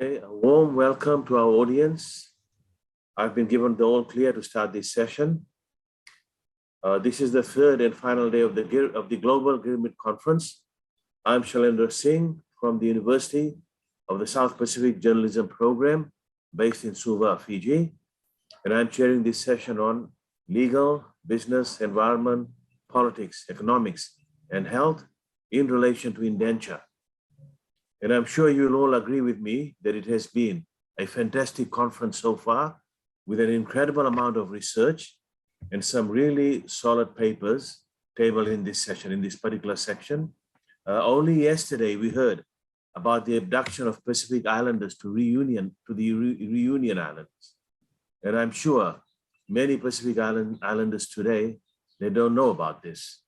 Okay, a warm welcome to our audience. I've been given the all clear to start this session. This is the third and final day of the Global Gilmes Conference. I'm Shailendra Singh from the University of the South Pacific Journalism Program based in Suva, Fiji. And I'm chairing this session on legal, business, environment, politics, economics, and health in relation to indenture. And I'm sure you'll all agree with me that it has been a fantastic conference so far with an incredible amount of research and some really solid papers tabled in this session, in this particular section. Only yesterday we heard about the abduction of Pacific Islanders to the Reunion Islands. And I'm sure many Pacific Islanders today, they don't know about this.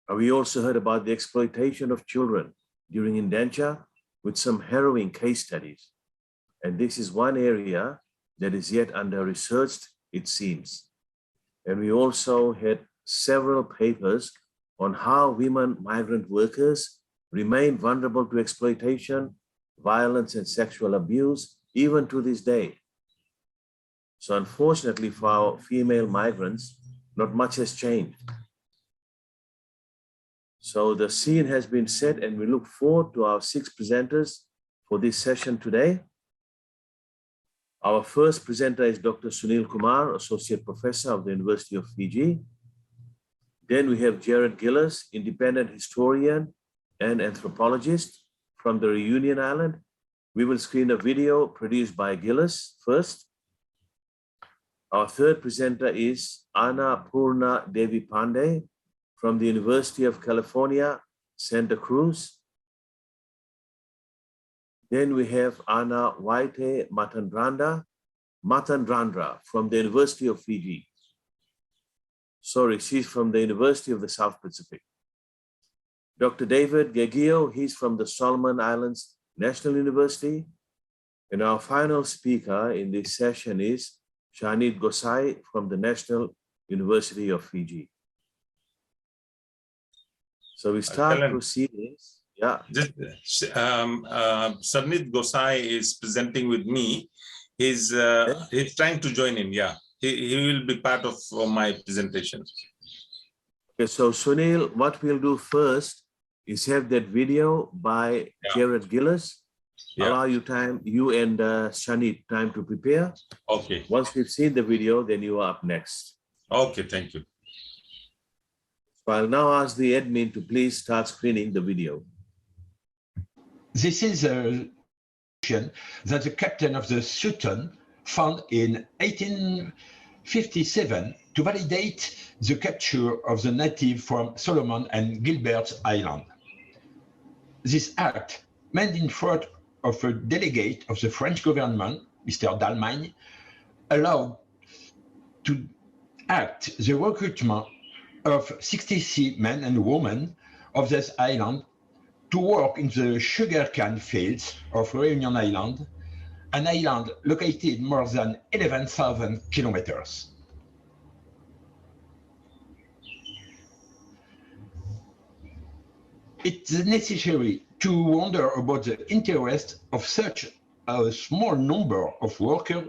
We also heard about the exploitation of children during indenture with some harrowing case studies. And this is one area that is yet under-researched, it seems. And we also had several papers on how women migrant workers remain vulnerable to exploitation, violence, and sexual abuse, even to this day. So unfortunately for our female migrants, not much has changed. So the scene has been set, and we look forward to our 6 presenters for this session today. Our first presenter is Dr. Sunil Kumar, Associate Professor of the University of Fiji. Then we have Gerard, independent historian and anthropologist from the Reunion Island. We will screen a video produced by Gilles first. Our third presenter is Annapurna Devi Pandey from the University of California, Santa Cruz. Then we have Anawaite Matadradra from the University of Fiji. Sorry, she's from the University of the South Pacific. Dr. David Gilles, he's from the Solomon Islands National University. And our final speaker in this session is Sharnit Gosai from the National University of Fiji. So we start proceedings. Yeah. Sharnit Gosai is presenting with me. He's trying to join in. Yeah, he will be part of my presentation. Okay, so Sunil, what we'll do first is have that video by Gerard Gilles. Allow you time, you and Sharnit time to prepare. Okay. Once we've seen the video, then you are up next. Okay, thank you. So I'll now ask the admin to please start screening the video. This is a that the captain of the Sultan found in 1857 to validate the capture of the native from Solomon and Gilbert's Island. This act, made in front of a delegate of the French government, Mr. Dalmagne, allowed to act the recruitment of 63 men and women of this island to work in the sugarcane fields of Reunion Island, an island located more than 11,000 kilometers. It's necessary to wonder about the interest of such a small number of workers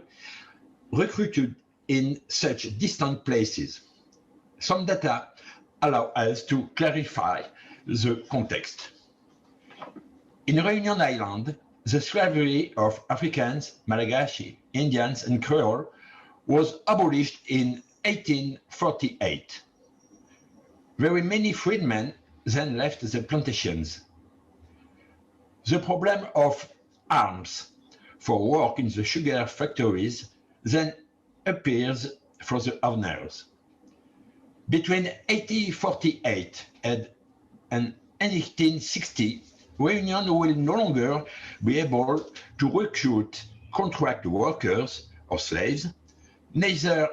recruited in such distant places. Some data allow us to clarify the context. In Reunion Island, the slavery of Africans, Malagasy, Indians, and Creole was abolished in 1848. Very many freedmen then left the plantations. The problem of arms for work in the sugar factories then appears for the owners. Between 1848 and 1860, Reunion will no longer be able to recruit contract workers or slaves, neither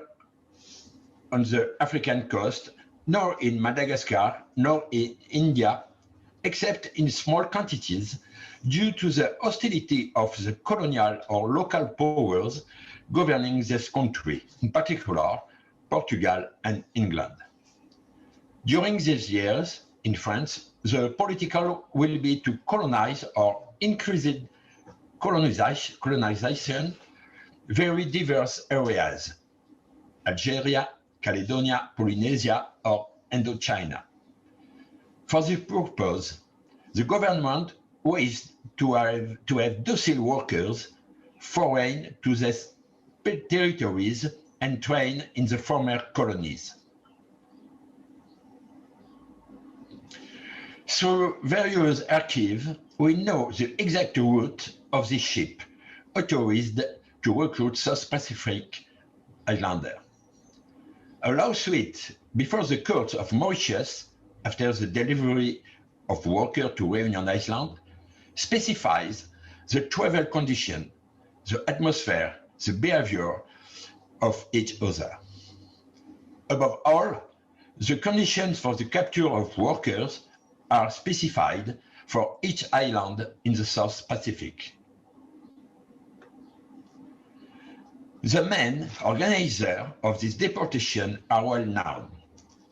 on the African coast, nor in Madagascar, nor in India, except in small quantities due to the hostility of the colonial or local powers governing this country, in particular Portugal and England. During these years, in France, the political will be to colonize or increase colonization very diverse areas: Algeria, Caledonia, Polynesia, or Indochina. For this purpose, the government wished to have docile workers foreign to these territories and trained in the former colonies. Through various archives, we know the exact route of this ship authorized to recruit South Pacific Islander. A lawsuit before the courts of Mauritius after the delivery of workers to Reunion Island specifies the travel condition, the atmosphere, the behavior of each other. Above all, the conditions for the capture of workers are specified for each island in the South Pacific. The main organizer of this deportation are well known.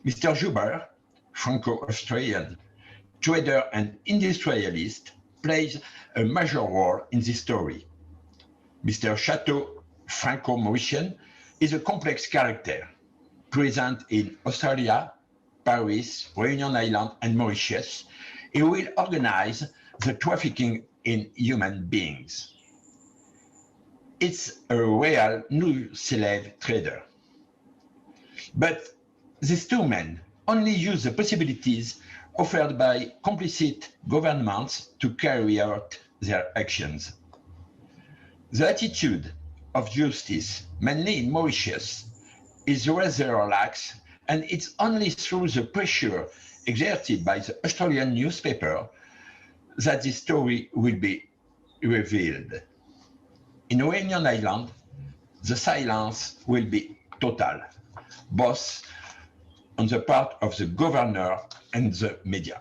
Mr. Joubert, Franco-Australian trader and industrialist, plays a major role in this story. Mr. Chateau, Franco-Mauritian, is a complex character, present in Australia, Paris, Reunion Island, and Mauritius. He will organize the trafficking in human beings. It's a real new slave trader. But these two men only use the possibilities offered by complicit governments to carry out their actions. The attitude of justice, mainly in Mauritius, is rather lax, and it's only through the pressure exerted by the Australian newspaper that this story will be revealed. In Reunion Island, the silence will be total, both on the part of the governor and the media.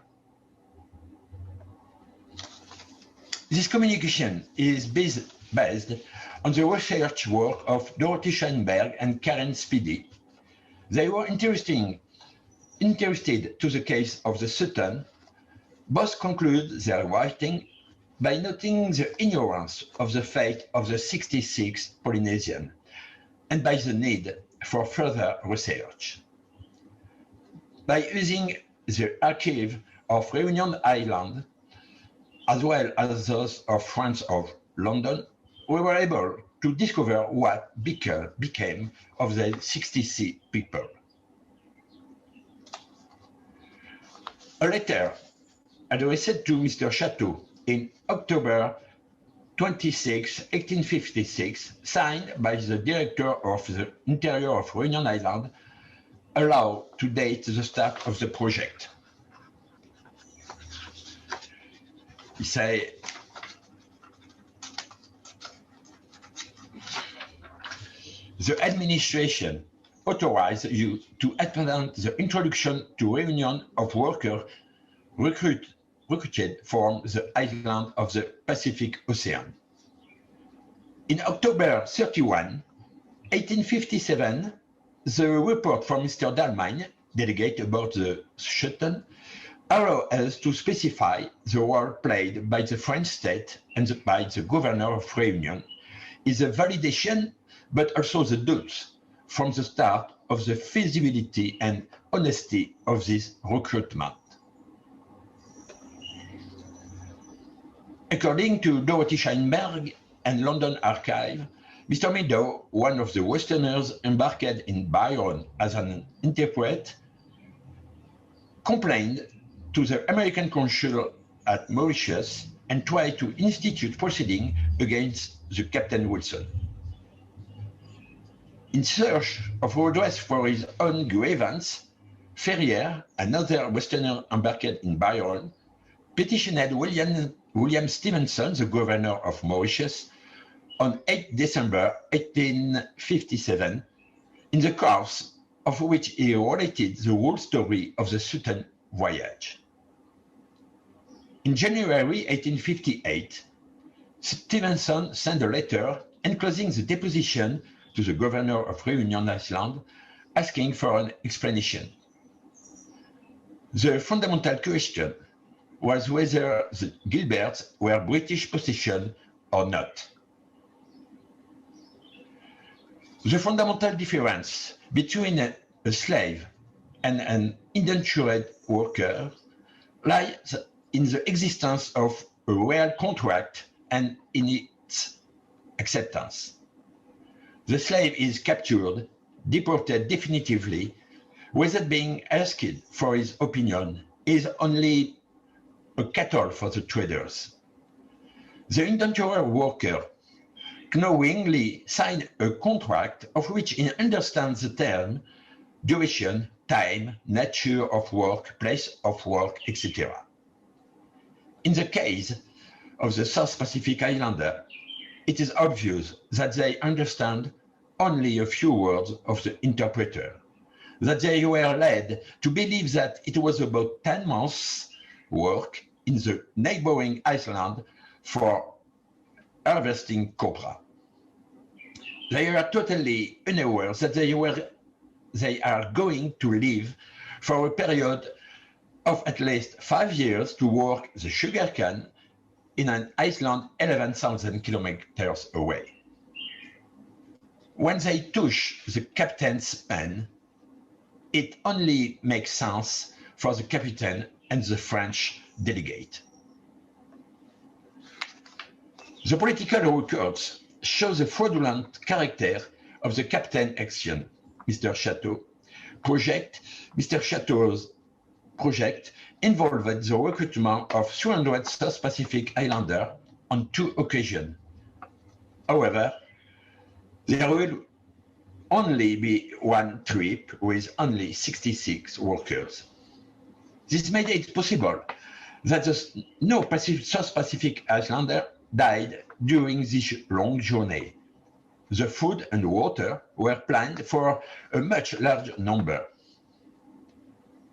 This communication is based on the research work of Dorothy Schoenberg and Karen Speedy. They were interested to the case of the Sutton. Both conclude their writing by noting the ignorance of the fate of the 66 Polynesian and by the need for further research. By using the archive of Reunion Island, as well as those of France of London, we were able to discover what became of the 66 people. A letter addressed to Mr. Chateau in October 26, 1856, signed by the director of the Interior of Reunion Island, allow to date the start of the project. He say, the administration authorized you to attend the introduction to reunion of workers recruited from the island of the Pacific Ocean. In October 31, 1857, the report from Mr. Dalmain, delegate about the Sutton, allows us to specify the role played by the French state and by the governor of Reunion is a validation, but also the doubts from the start of the feasibility and honesty of this recruitment. According to Dorothy Schoenberg and London Archive, Mr. Meadow, one of the Westerners embarked in Byron as an interpreter, complained to the American consul at Mauritius and tried to institute proceedings against the Captain Wilson. In search of redress for his own grievance, Ferrier, another Westerner embarked in Byron, petitioned William Stevenson, the governor of Mauritius, on 8 December 1857, in the course of which he related the whole story of the Sutton voyage. In January 1858, Stevenson sent a letter enclosing the deposition to the governor of Reunion Island, asking for an explanation. The fundamental question was whether the Gilberts were British possession or not. The fundamental difference between a slave and an indentured worker lies in the existence of a real contract and in its acceptance. The slave is captured, deported definitively, without being asked for his opinion, is only a cattle for the traders. The indentured worker knowingly signed a contract of which he understands the term, duration, time, nature of work, place of work, etc. In the case of the South Pacific Islander, it is obvious that they understand only a few words of the interpreter, that they were led to believe that it was about 10 months' work in the neighboring Iceland for harvesting copra. They are totally unaware that they are going to live for a period of at least 5 years to work the sugarcane in an island 11,000 kilometers away. When they touch the captain's pen, it only makes sense for the captain and the French delegate. The political records show the fraudulent character of the captain action, Mr. Chateau project. Mr. Chateau's project involved the recruitment of 300 South Pacific Islanders on 2 occasions. However, there will only be 1 trip with only 66 workers. This made it possible that no South Pacific Islander died during this long journey. The food and water were planned for a much larger number.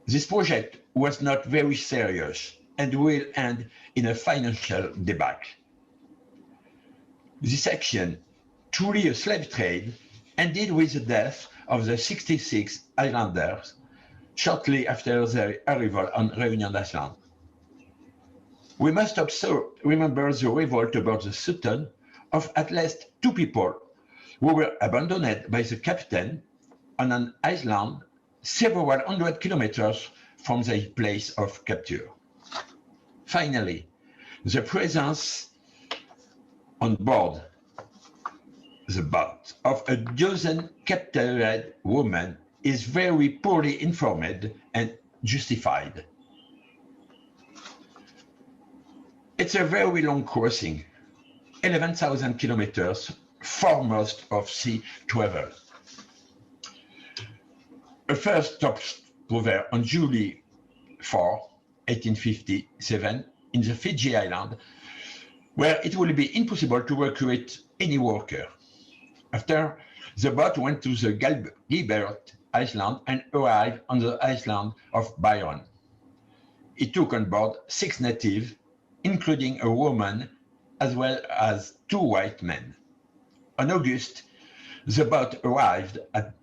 This project was not very serious and will end in a financial debacle. This action, truly a slave trade, ended with the death of the 66 islanders shortly after their arrival on Reunion Island. We must also remember the revolt about the Sultan of at least 2 people who were abandoned by the captain on an island several hundred kilometers from their place of capture. Finally, the presence on board the boat of a dozen captured women is very poorly informed and justified. It's a very long crossing, 11,000 kilometers, foremost of sea travel. A first stopover on July 4, 1857, in the Fiji Island, where it will be impossible to recruit any worker. After, the boat went to the Gilbert Island and arrived on the island of Byron. It took on board 6 natives, including a woman, as well as 2 white men. On August, the boat arrived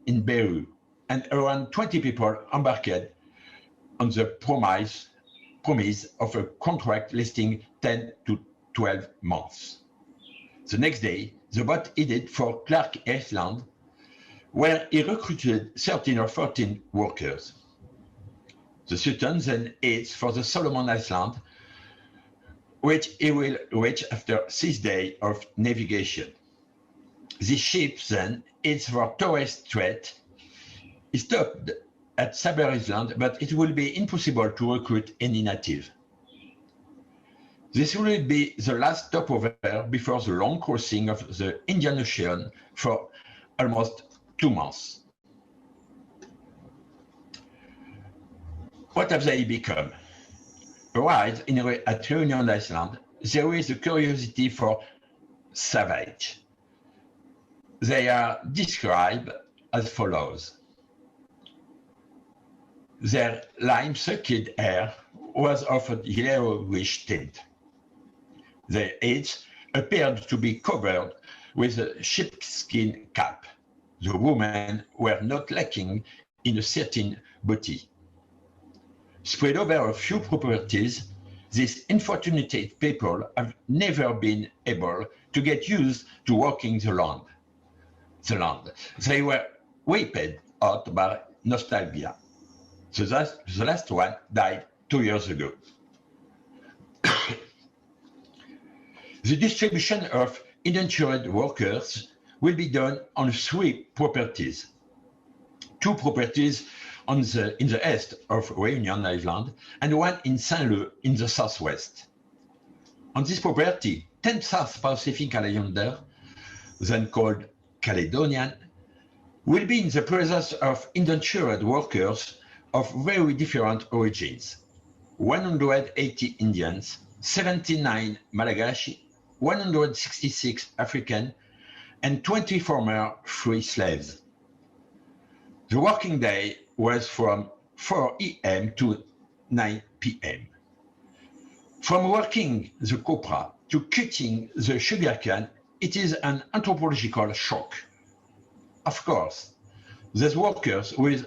in Beirut, and around 20 people embarked on the promise of a contract lasting 10 to 12 months. The next day, the boat headed for Clark Island, where he recruited 13 or 14 workers. The Sultan then heads for the Solomon Islands, which he will reach after 6 days of navigation. This ship then heads for Torres Strait. He stopped at Sabre Island, but it will be impossible to recruit any native. This will be the last stopover before the long crossing of the Indian Ocean for almost 2 months. What have they become? Arrived at Reunion Island, there is a curiosity for savage. They are described as follows. Their lime-sucked hair was of a yellowish tint. Their heads appeared to be covered with a sheepskin cap. The women were not lacking in a certain beauty. Spread over a few properties, these unfortunate people have never been able to get used to working the land. They were wiped out by nostalgia. The last one died 2 years ago. The distribution of indentured workers will be done on 3 properties. 2 properties in the east of Réunion Island and 1 in Saint-Leu in the southwest. On this property, 10 South Pacific Islanders, then called Caledonian, will be in the presence of indentured workers of very different origins. 180 Indians, 79 Malagasy, 166 African, and 20 former free slaves. The working day was from 4 a.m. to 9 p.m. From working the copra to cutting the sugarcane, it is an anthropological shock. Of course, these workers will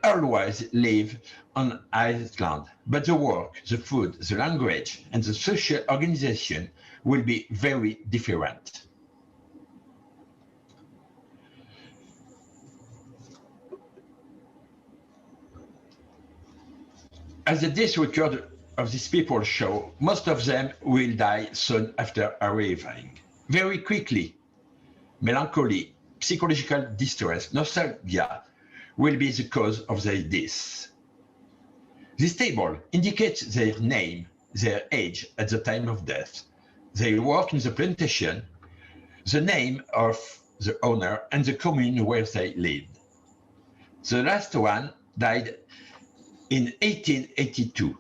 always live on Iceland, but the work, the food, the language, and the social organization will be very different. As the death record of these people show, most of them will die soon after arriving. Very quickly, melancholy, psychological distress, nostalgia will be the cause of their death. This table indicates their name, their age at the time of death, their work in the plantation, the name of the owner, and the commune where they lived. The last one died in 1882.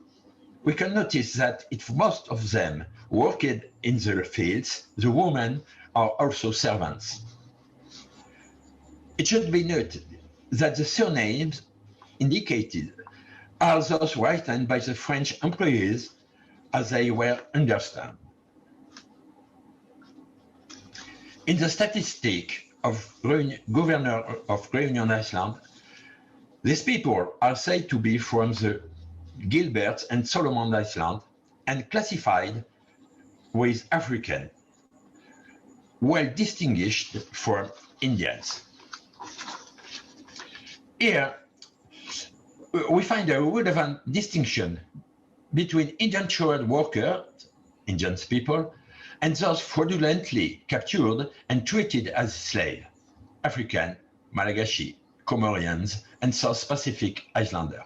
We can notice that if most of them worked in the fields, the women are also servants. It should be noted that the surnames indicated are those written by the French employees as they were understood. In the statistic of Governor of Réunion Island, these people are said to be from the Gilberts and Solomon Island and classified with African, well distinguished from Indians. Here, we find a relevant distinction between indentured workers, Indian people, and those fraudulently captured and treated as slaves, African, Malagasy, Comorians, and South Pacific Islander.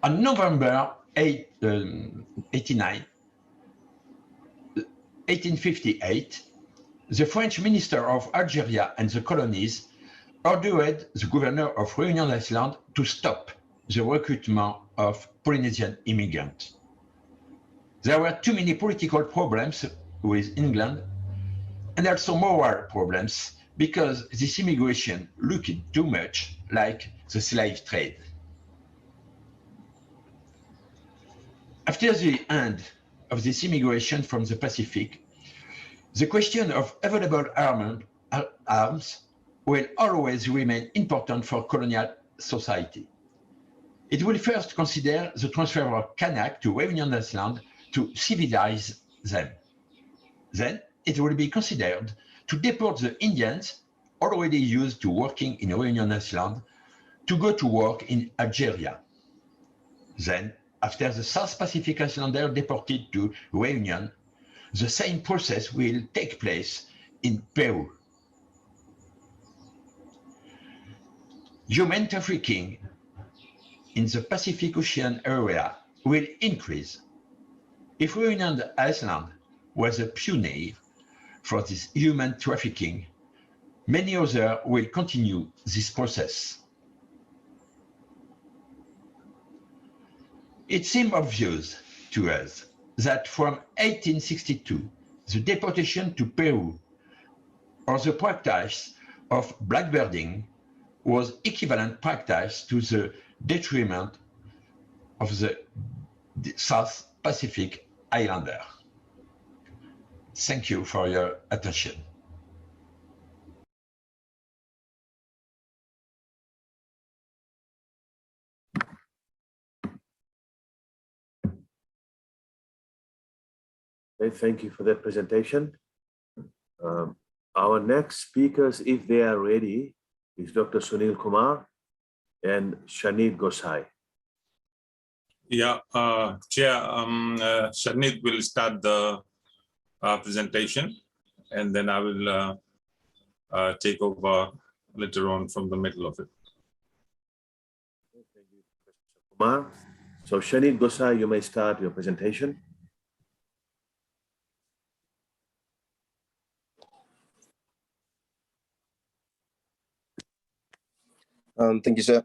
On November 1858, the French Minister of Algeria and the colonies ordered the governor of Réunion Island to stop the recruitment of Polynesian immigrants. There were too many political problems with England and also moral problems because this immigration looked too much like the slave trade. After the end of this immigration from the Pacific, the question of available arms will always remain important for colonial society. It will first consider the transfer of Kanak to Réunion Island to civilize them. Then it will be considered to deport the Indians already used to working in Réunion Island to go to work in Algeria. Then, after the South Pacific Islander deported to Réunion, the same process will take place in Peru. Human trafficking in the Pacific Ocean area will increase. If Réunion Island was a pioneer for this human trafficking, many others will continue this process. It seems obvious to us that from 1862, the deportation to Peru or the practice of blackbirding was equivalent practice to the detriment of the South Pacific Islander. Thank you for your attention. right, thank you for that presentation. Our next speakers, if they are ready, is Dr. Sunil Kumar and Sharnit Gosai. Yeah, Chair, Sharnit will start the presentation, and then I will take over later on from the middle of it. Thank you, Professor Kumar. So Sharnit Gosai, you may start your presentation. Thank you, sir.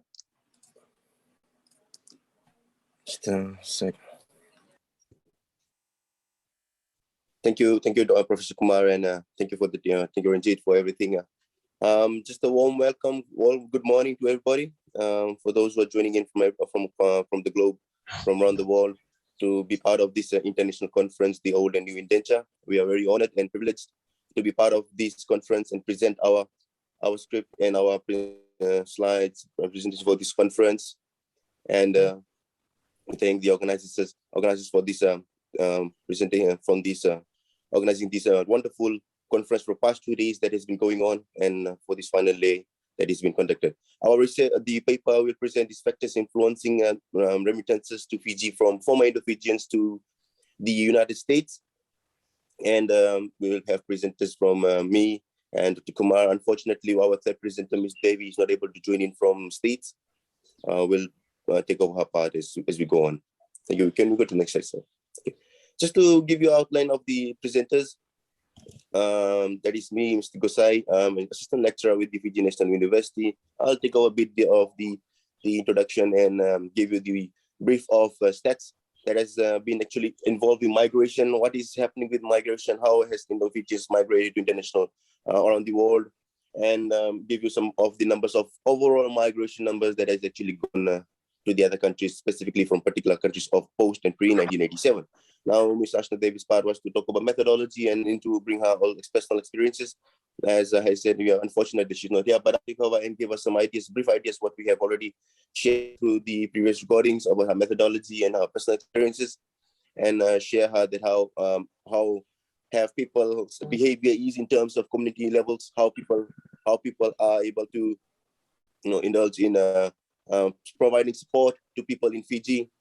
Just a sec. Thank you, Professor Kumar, and thank you for the thank you, Ranjit, for everything. Just a warm welcome, good morning to everybody. For those who are joining in from the globe, from around the world, to be part of this international conference, the Old and New Indenture. We are very honored and privileged to be part of this conference and present our script and our slides presentation for this conference. And we thank the organizers for this presentation from this organizing this wonderful conference for past 2 days that has been going on, and for this final day that has been conducted. Our research, the paper will present these factors influencing remittances to Fiji from former Indo-Fijians to the United States. And we will have presenters from me and Dr. Kumar. Unfortunately, our third presenter, Ms. Devi, is not able to join in from States. We'll take over her part as we go on. Thank you. Can we go to the next slide, sir? Okay. Just to give you an outline of the presenters, that is me, Mr. Gosai. I'm an assistant lecturer with the Fiji National University. I'll take over a bit of the introduction and give you the brief of stats that has been actually involved in migration, what is happening with migration, how has Indo-Fijians migrated to international around the world, and give you some of the numbers of overall migration numbers that has actually gone to the other countries, specifically from particular countries of post and pre-1987. Now, Ms. Ashna Davis' part was to talk about methodology and to bring her all personal experiences. As I said, we are unfortunate that she's not here, but I'll take over and give us some ideas, brief ideas, what we have already shared through the previous recordings about her methodology and her personal experiences, and share her that how have people's behavior is in terms of community levels, how people are able to indulge in providing support to people in Fiji,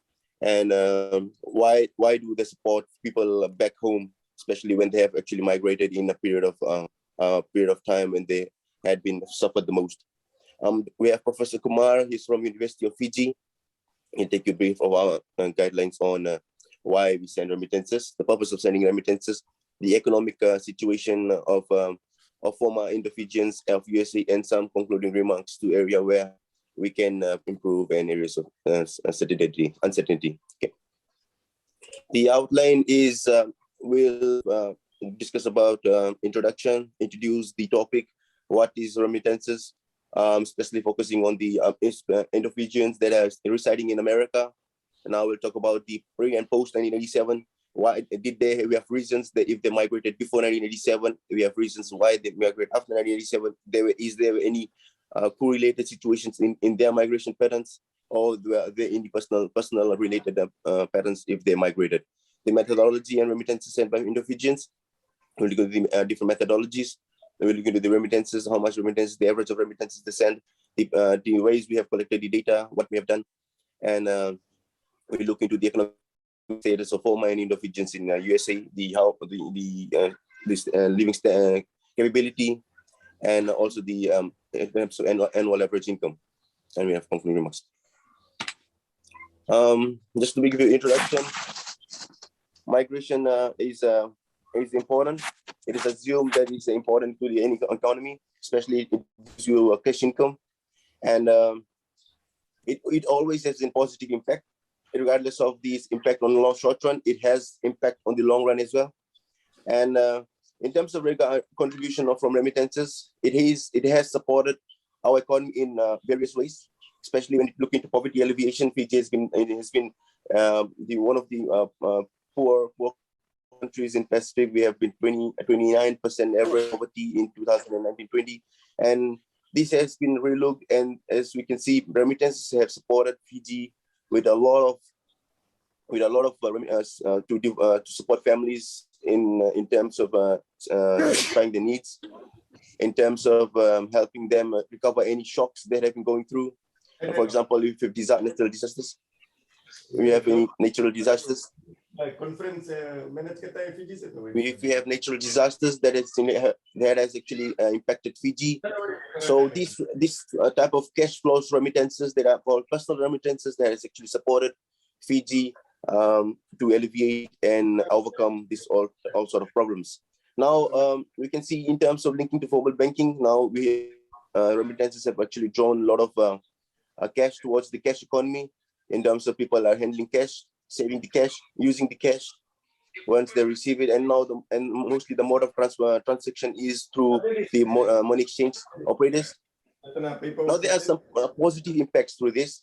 and why do they support people back home, especially when they have actually migrated in a period of time when they had been suffered the most. We have Professor Kumar. He's from University of Fiji. He'll take you brief of our guidelines on why we send remittances, the purpose of sending remittances, the economic situation of former Indo-Fijians of USA, and some concluding remarks to area where we can improve and areas of uncertainty. Okay. The outline is we'll discuss about introduction, introduce the topic, what is remittances, especially focusing on the Indo-Fijians that are residing in America. And now we'll talk about the pre and post 1987. Why did we have reasons that if they migrated before 1987, we have reasons why they migrated after 1987. Is there any correlated situations in their migration patterns, or were there any personal related patterns if they migrated? The methodology and remittances sent by Indo-Fijians. We'll look at the different methodologies. We'll look into the remittances, how much remittances, the average of remittances they send, the ways we have collected the data, what we have done, and we look into the economic status of former Indo-Fijians in USA, the living capability, and also the annual average income. And we have concluding remarks. Just to give you an introduction, migration is important. It is assumed that it's important to any economy, especially it gives you a cash income, and it always has a positive impact. Regardless of this impact on the long short run, it has impact on the long run as well. And in terms of contribution from remittances, it has supported our economy in various ways, especially when you look into poverty alleviation. Fiji has been one of the poor countries in Pacific. We have been 29% average poverty in 2019-20, and this has been relooked. And as we can see, remittances have supported Fiji with a lot of to support families in terms of satisfying the needs, in terms of helping them recover any shocks they have been going through. For example, if you have natural disasters, we have any natural disasters. If we have natural disasters that has actually impacted Fiji, so this type of cash flows remittances that are called personal remittances that has actually supported Fiji to alleviate and overcome this all sort of problems. Now we can see in terms of linking to formal banking, now we remittances have actually drawn a lot of cash towards the cash economy, in terms of people are handling cash, saving the cash, using the cash once they receive it, and now mostly the mode of transaction is through the money exchange operators. Now there are some positive impacts through this.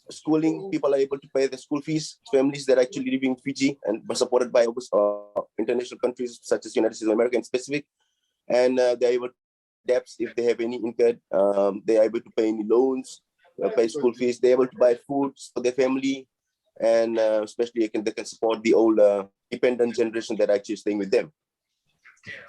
Schooling, people are able to pay the school fees. Families that are actually living in Fiji and were supported by international countries such as United States of America in specific, and they're able to debts if they have any incurred. They're able to pay any loans, pay school fees. They're able to buy food for their family, and especially they can support the old dependent generation that are actually staying with them.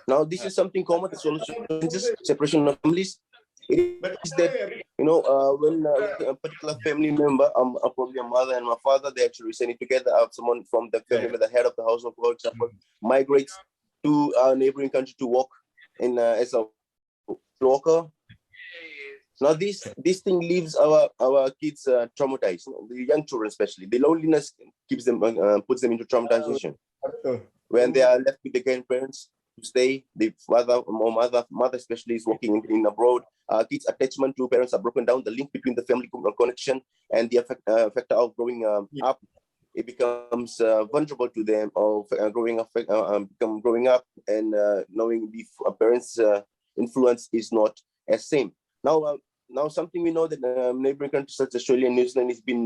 Now, this is something common. The solution is separation of families. It is that, you know, when a particular family member, probably a mother and a father, they actually residing together, someone from the family, the head of the household, for example, migrates to a neighboring country to work in as a worker. Now this thing leaves our kids traumatized, the young children especially. The loneliness keeps them puts them into traumatization. When they are left with the grandparents to stay, the mother especially is working in abroad. Kids' attachment to parents are broken down. The link between the family connection and the factor of growing up, it becomes vulnerable to them, of growing up and knowing the parents' influence is not as same. Now something we know that neighboring countries such as Australia and New Zealand has been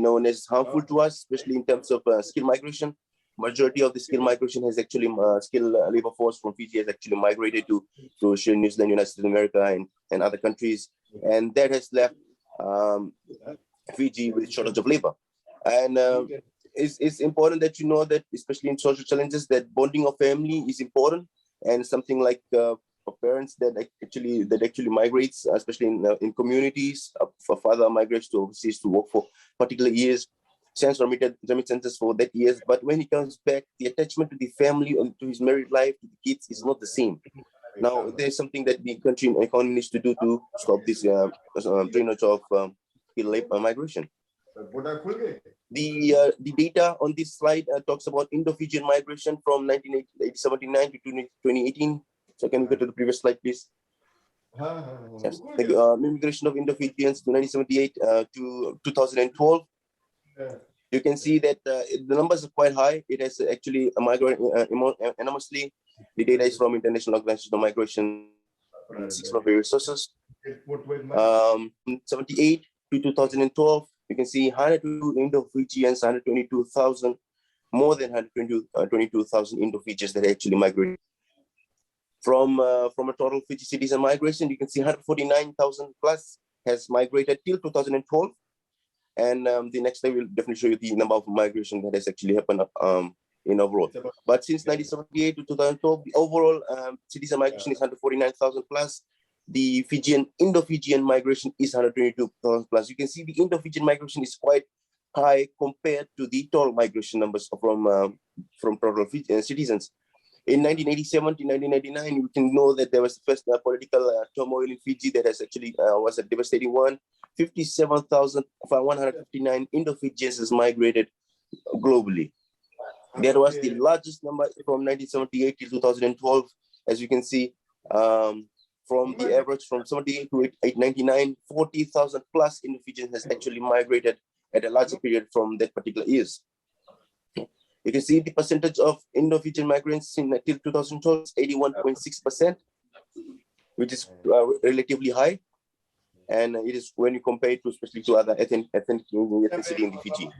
known as harmful to us, especially in terms of skill migration. Majority of the skill migration has actually skilled labor force from Fiji has actually migrated to Australia, New Zealand, United States of America, and other countries, and that has left Fiji with shortage of labor. And it's important that you know that, especially in social challenges, that bonding of family is important, and something like for parents that actually migrates, especially in communities, for father migrates to overseas to work for particular years, sends remittances for that years, but when he comes back, the attachment to the family and to his married life, to the kids, is not the same. Now, there's something that the country and economy needs to do to stop this drainage of labor migration. The data on this slide talks about Indo-Fijian migration from 1979 to 2018. So can we go to the previous slide, please? Yes. Thank you. Immigration of Indo-Fijians to 1978 to 2012. You can see that the numbers are quite high. It has actually migrated enormously. The data is from International Organization of Migration, 6 from various sources. 78 to 2012, you can see 102 Indo-Fijians, 122,000, more than 122,000 Indo-Fijians that actually migrated. From a total Fiji citizen migration, you can see 149,000 plus has migrated till 2012. And the next slide will definitely show you the number of migration that has actually happened in overall. But since 1978 to 2012, the overall citizen migration is 149,000 plus. The Indo-Fijian migration is 122,000 plus. You can see the Indo-Fijian migration is quite high compared to the total migration numbers from total citizens. In 1987 to 1999, you can know that there was the first political turmoil in Fiji that has actually was a devastating one. 57,159 Indo-Fijians has migrated globally. That was the largest number from 1978 to 2012. As you can see, from the average from 78 to 899, 40,000 plus Indo-Fijians has actually migrated at a larger period from that particular years. You can see the percentage of Indo-Fijian migrants in till 2012 is 81.6%, which is relatively high. And it is when you compare it to, especially to other ethnicity in the Fiji.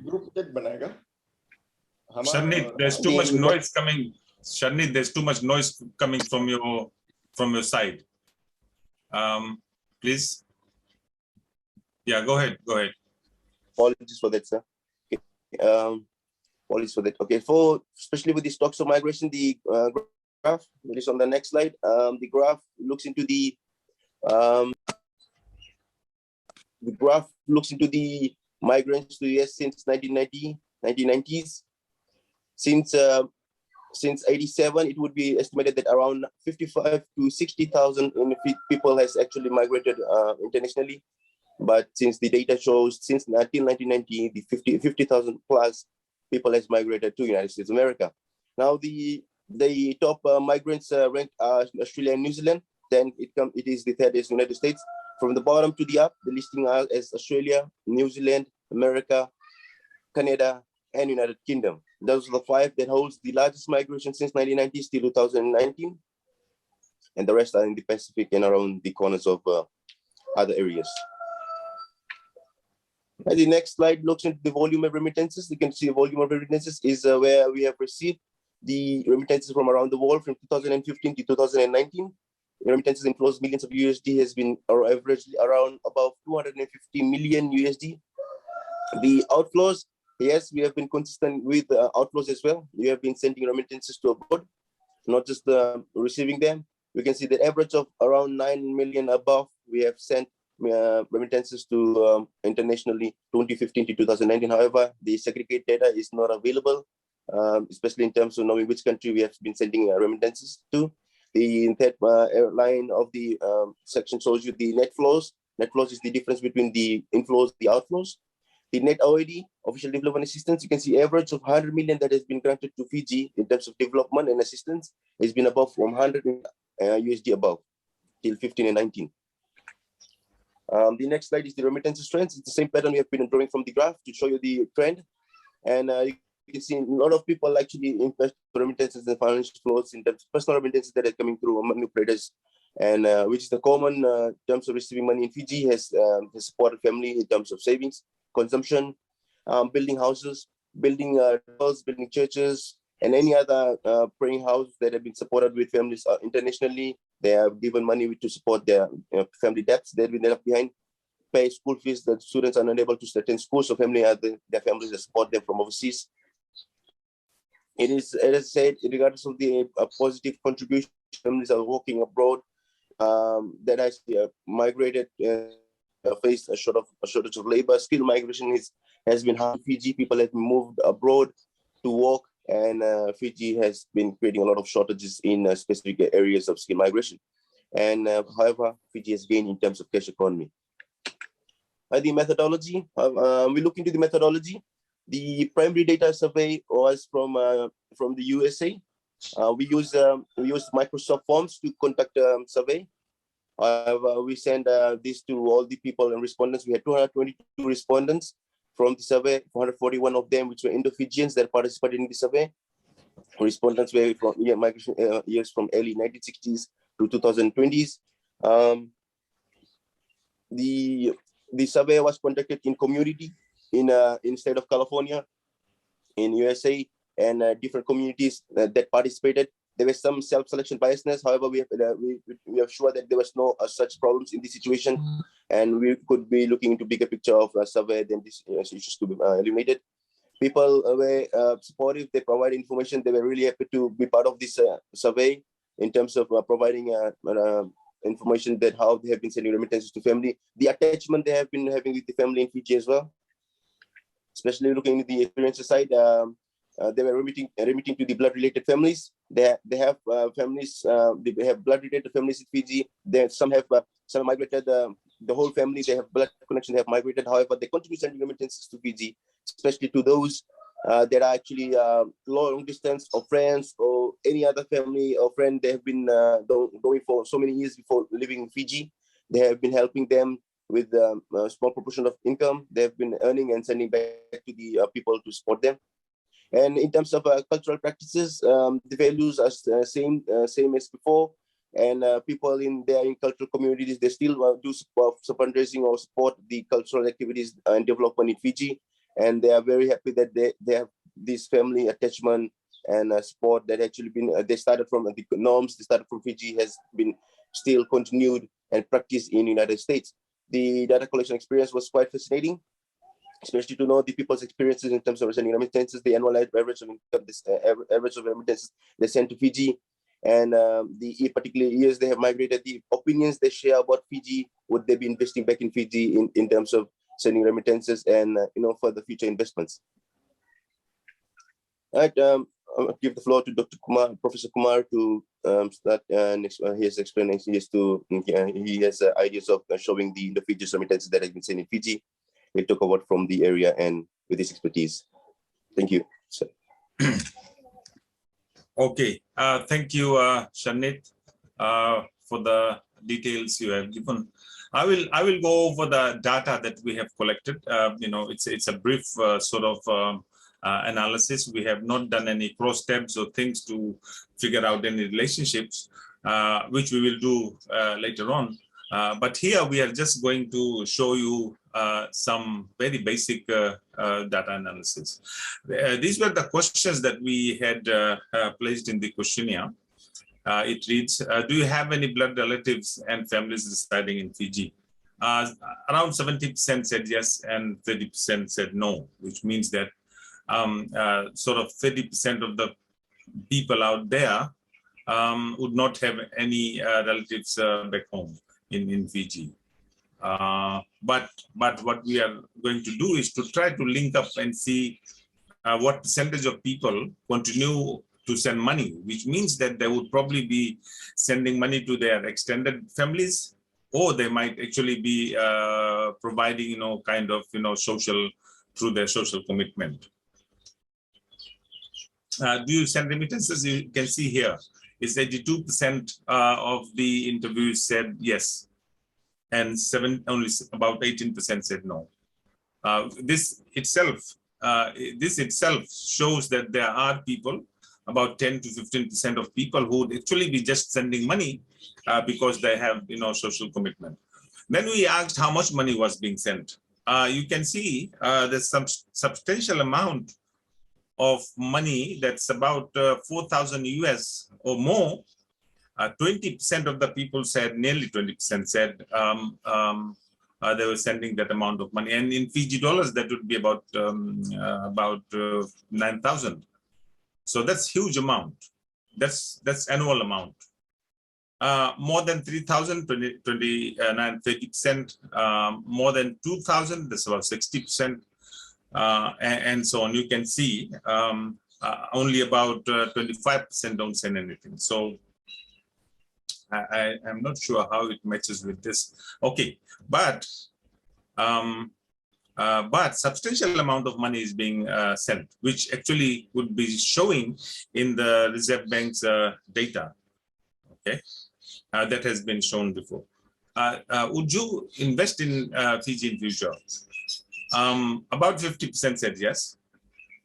Sharnit, there's too much noise coming. Sharnit, there's too much noise coming from your side. Please. Yeah, go ahead. Apologies for that, sir. Okay. policies for that. Okay, for especially with the stocks of migration, the graph that is on the next slide. The graph looks into the migrants to the US since 1990s. Since 87, it would be estimated that around 55 to 60,000 people has actually migrated internationally. But since the data shows since 1990, the 50,000 plus people has migrated to United States of America. Now the top migrants ranked Australia and New Zealand. Then it is the third is United States. From the bottom to the up, the listing are as Australia, New Zealand, America, Canada, and United Kingdom. Those are the 5 that holds the largest migration since 1990s till 2019. And the rest are in the Pacific and around the corners of other areas. And the next slide looks into the volume of remittances. You can see the volume of remittances is where we have received the remittances from around the world from 2015 to 2019. Remittances inflows millions of USD has been averagely around about 250 million USD. The outflows, yes, we have been consistent with outflows as well. We have been sending remittances to abroad, not just receiving them. We can see the average of around 9 million above. We have sent remittances to internationally 2015 to 2019. However, the segregated data is not available, especially in terms of knowing which country we have been sending remittances to. The third line of the section shows you the net flows. Net flows is the difference between the inflows and the outflows. The net OAD, official development assistance, you can see average of 100 million that has been granted to Fiji in terms of development and assistance has been above from 100 USD above till 15 and 19. The next slide is the remittances trends. It's the same pattern we have been drawing from the graph to show you the trend. And you can see a lot of people actually invest remittances and financial flows in terms of personal remittances that are coming through money operators, and which is the common terms of receiving money in Fiji has supported family in terms of savings, consumption, building houses, building building churches, and any other praying houses that have been supported with families internationally. They have given money to support their family debts that have been left behind, pay school fees that students are unable to attend school, so their families that support them from overseas. It is, as I said, regardless of the positive contribution, families are working abroad that has migrated, faced a shortage of labor. Skill migration has been hard. Fiji people have moved abroad to work, and Fiji has been creating a lot of shortages in specific areas of skill migration. And however, Fiji has gained in terms of cash economy. The methodology, we look into the methodology. The primary data survey was from the USA. We use Microsoft Forms to conduct a survey. We send this to all the people and respondents. We had 222 respondents from the survey, 441 of them which were Indo-Fijians that participated in the survey. Respondents were from migration years from early 1960s to 2020s. The survey was conducted in community in state of California, in USA, and different communities that participated. There was some self-selection biasness. However, we are sure that there was no such problems in this situation, and we could be looking into bigger picture of a survey than this issues to be eliminated. People were supportive. They provided information. They were really happy to be part of this survey in terms of providing information that how they have been sending remittances to family, the attachment they have been having with the family in Fiji as well. Especially looking at the experiences side, they were remitting to the blood-related families. They have families. They have blood-related families in Fiji. Some migrated. The whole family, they have blood connection. They have migrated. However, they continue sending remittances to Fiji, especially to those that are actually long distance or friends or any other family or friend. They have been going for so many years before living in Fiji. They have been helping them with a small proportion of income. They have been earning and sending back to the people to support them. And in terms of cultural practices, the values are same as before. And people in cultural communities, they still do fundraising or support the cultural activities and development in Fiji. And they are very happy that they have this family attachment and support that actually been, they started from the norms, they started from Fiji, has been still continued and practiced in the United States. The data collection experience was quite fascinating. especially to know the people's experiences in terms of sending remittances, the annual average of income, average of remittances they send to Fiji, and the particular years they have migrated, the opinions they share about Fiji, would they be investing back in Fiji in terms of sending remittances and for the future investments. All right, I'll give the floor to Dr. Kumar, Professor Kumar, to start his explanation. He has ideas of showing the Fiji remittances that have been sent in Fiji. We'll talk about from the area and with his expertise. Thank you. Sir. Okay, thank you, Sharnit, for the details you have given. I will go over the data that we have collected. It's a brief sort of analysis. We have not done any cross steps or things to figure out any relationships, which we will do later on. But here we are just going to show you some very basic data analysis. These were the questions that we had placed in the questionnaire. It reads, do you have any blood relatives and families residing in Fiji? Around 70% said yes and 30% said no, which means that sort of 30% of the people out there would not have any relatives back home in Fiji. But what we are going to do is to try to link up and see what percentage of people continue to send money, which means that they would probably be sending money to their extended families, or they might actually be providing, kind of, social through their social commitment. Do you send remittances? You can see here, it's 82% of the interviews said yes, and only about 18% said no. This itself shows that there are people, about 10 to 15% of people, who would actually be just sending money because they have social commitment. Then we asked how much money was being sent. You can see there's some substantial amount of money that's about 4,000 US or more. 20% of the people said, nearly 20% said they were sending that amount of money, and in Fiji dollars that would be about 9,000. So that's huge amount. That's annual amount. More than 3,000, 30%. More than 2,000, that's about 60%. And so on. You can see only about 25% don't send anything. So I am not sure how it matches with this. Okay, but substantial amount of money is being sent, which actually would be showing in the Reserve Bank's data. Okay, that has been shown before. Would you invest in Fiji in future? About 50% said yes,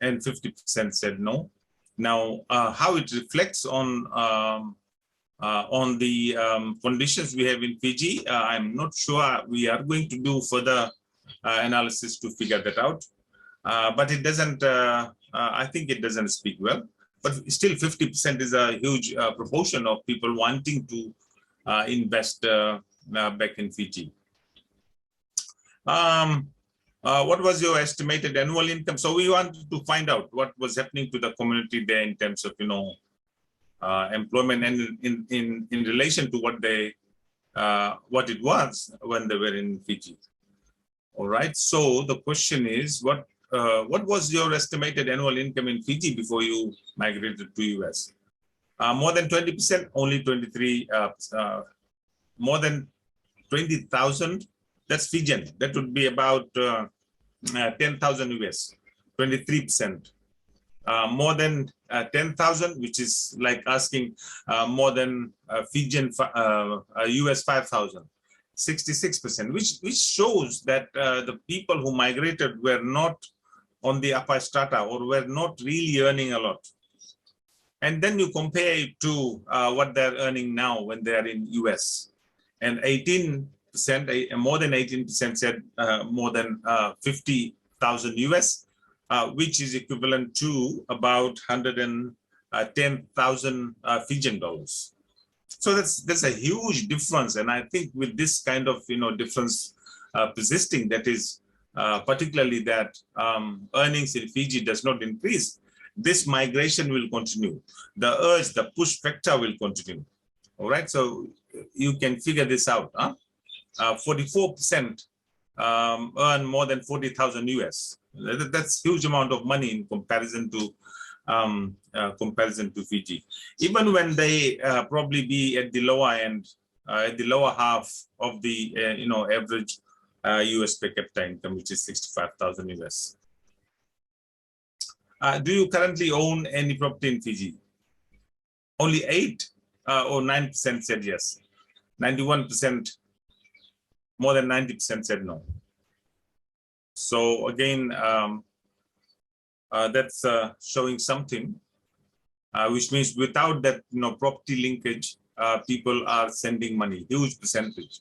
and 50% said no. Now, how it reflects on the conditions we have in Fiji, I'm not sure. We are going to do further analysis to figure that out. But it doesn't, I think it doesn't speak well. But still 50% is a huge proportion of people wanting to invest back in Fiji. What was your estimated annual income? So we wanted to find out what was happening to the community there in terms of, employment and in relation to what they, what it was when they were in Fiji. All right. So the question is, what was your estimated annual income in Fiji before you migrated to US? More than 20%, only 23. More than 20,000. That's Fijian. That would be about 10,000 US, 23%. More than 10,000, which is like asking more than Fijian US 5,000, 66%, which shows that the people who migrated were not on the upper strata or were not really earning a lot. And then you compare it to what they're earning now when they are in US, and 18%, more than 18% said more than 50,000 US, which is equivalent to about 110,000 Fijian dollars. So that's a huge difference, and I think with this kind of difference persisting, that is particularly that earnings in Fiji does not increase, this migration will continue. The urge, the push factor will continue. All right, so you can figure this out. 44% earn more than 40,000 US. That's huge amount of money in comparison to Fiji. Even when they probably be at the lower end, at the lower half of the average US per capita income, which is 65,000 US. Do you currently own any property in Fiji? Only 8 or 9% said yes. 91%, more than 90% said no. So again, that's showing something, which means without that property linkage, people are sending money, huge percentage,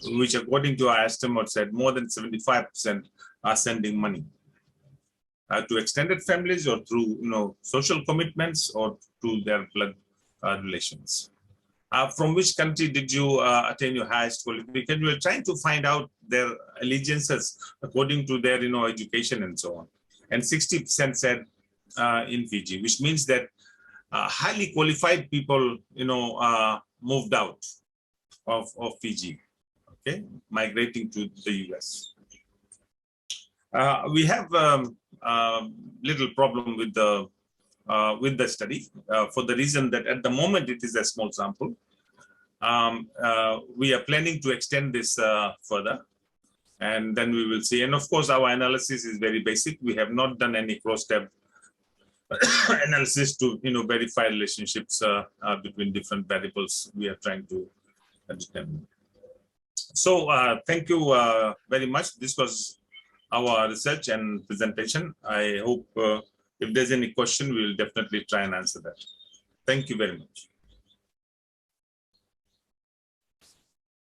which according to our estimate said more than 75% are sending money to extended families or through social commitments or to their blood relations. From which country did you attain your highest qualification? We were trying to find out their allegiances according to their education and so on. And 60% said in Fiji, which means that highly qualified people moved out of Fiji, okay, migrating to the US. We have little problem with the study for the reason that at the moment it is a small sample. We are planning to extend this further, and then we will see. And of course, our analysis is very basic. We have not done any cross-tab analysis to verify relationships between different variables we are trying to determine. So thank you very much. This was our research and presentation. I hope if there's any question, we will definitely try and answer that. Thank you very much.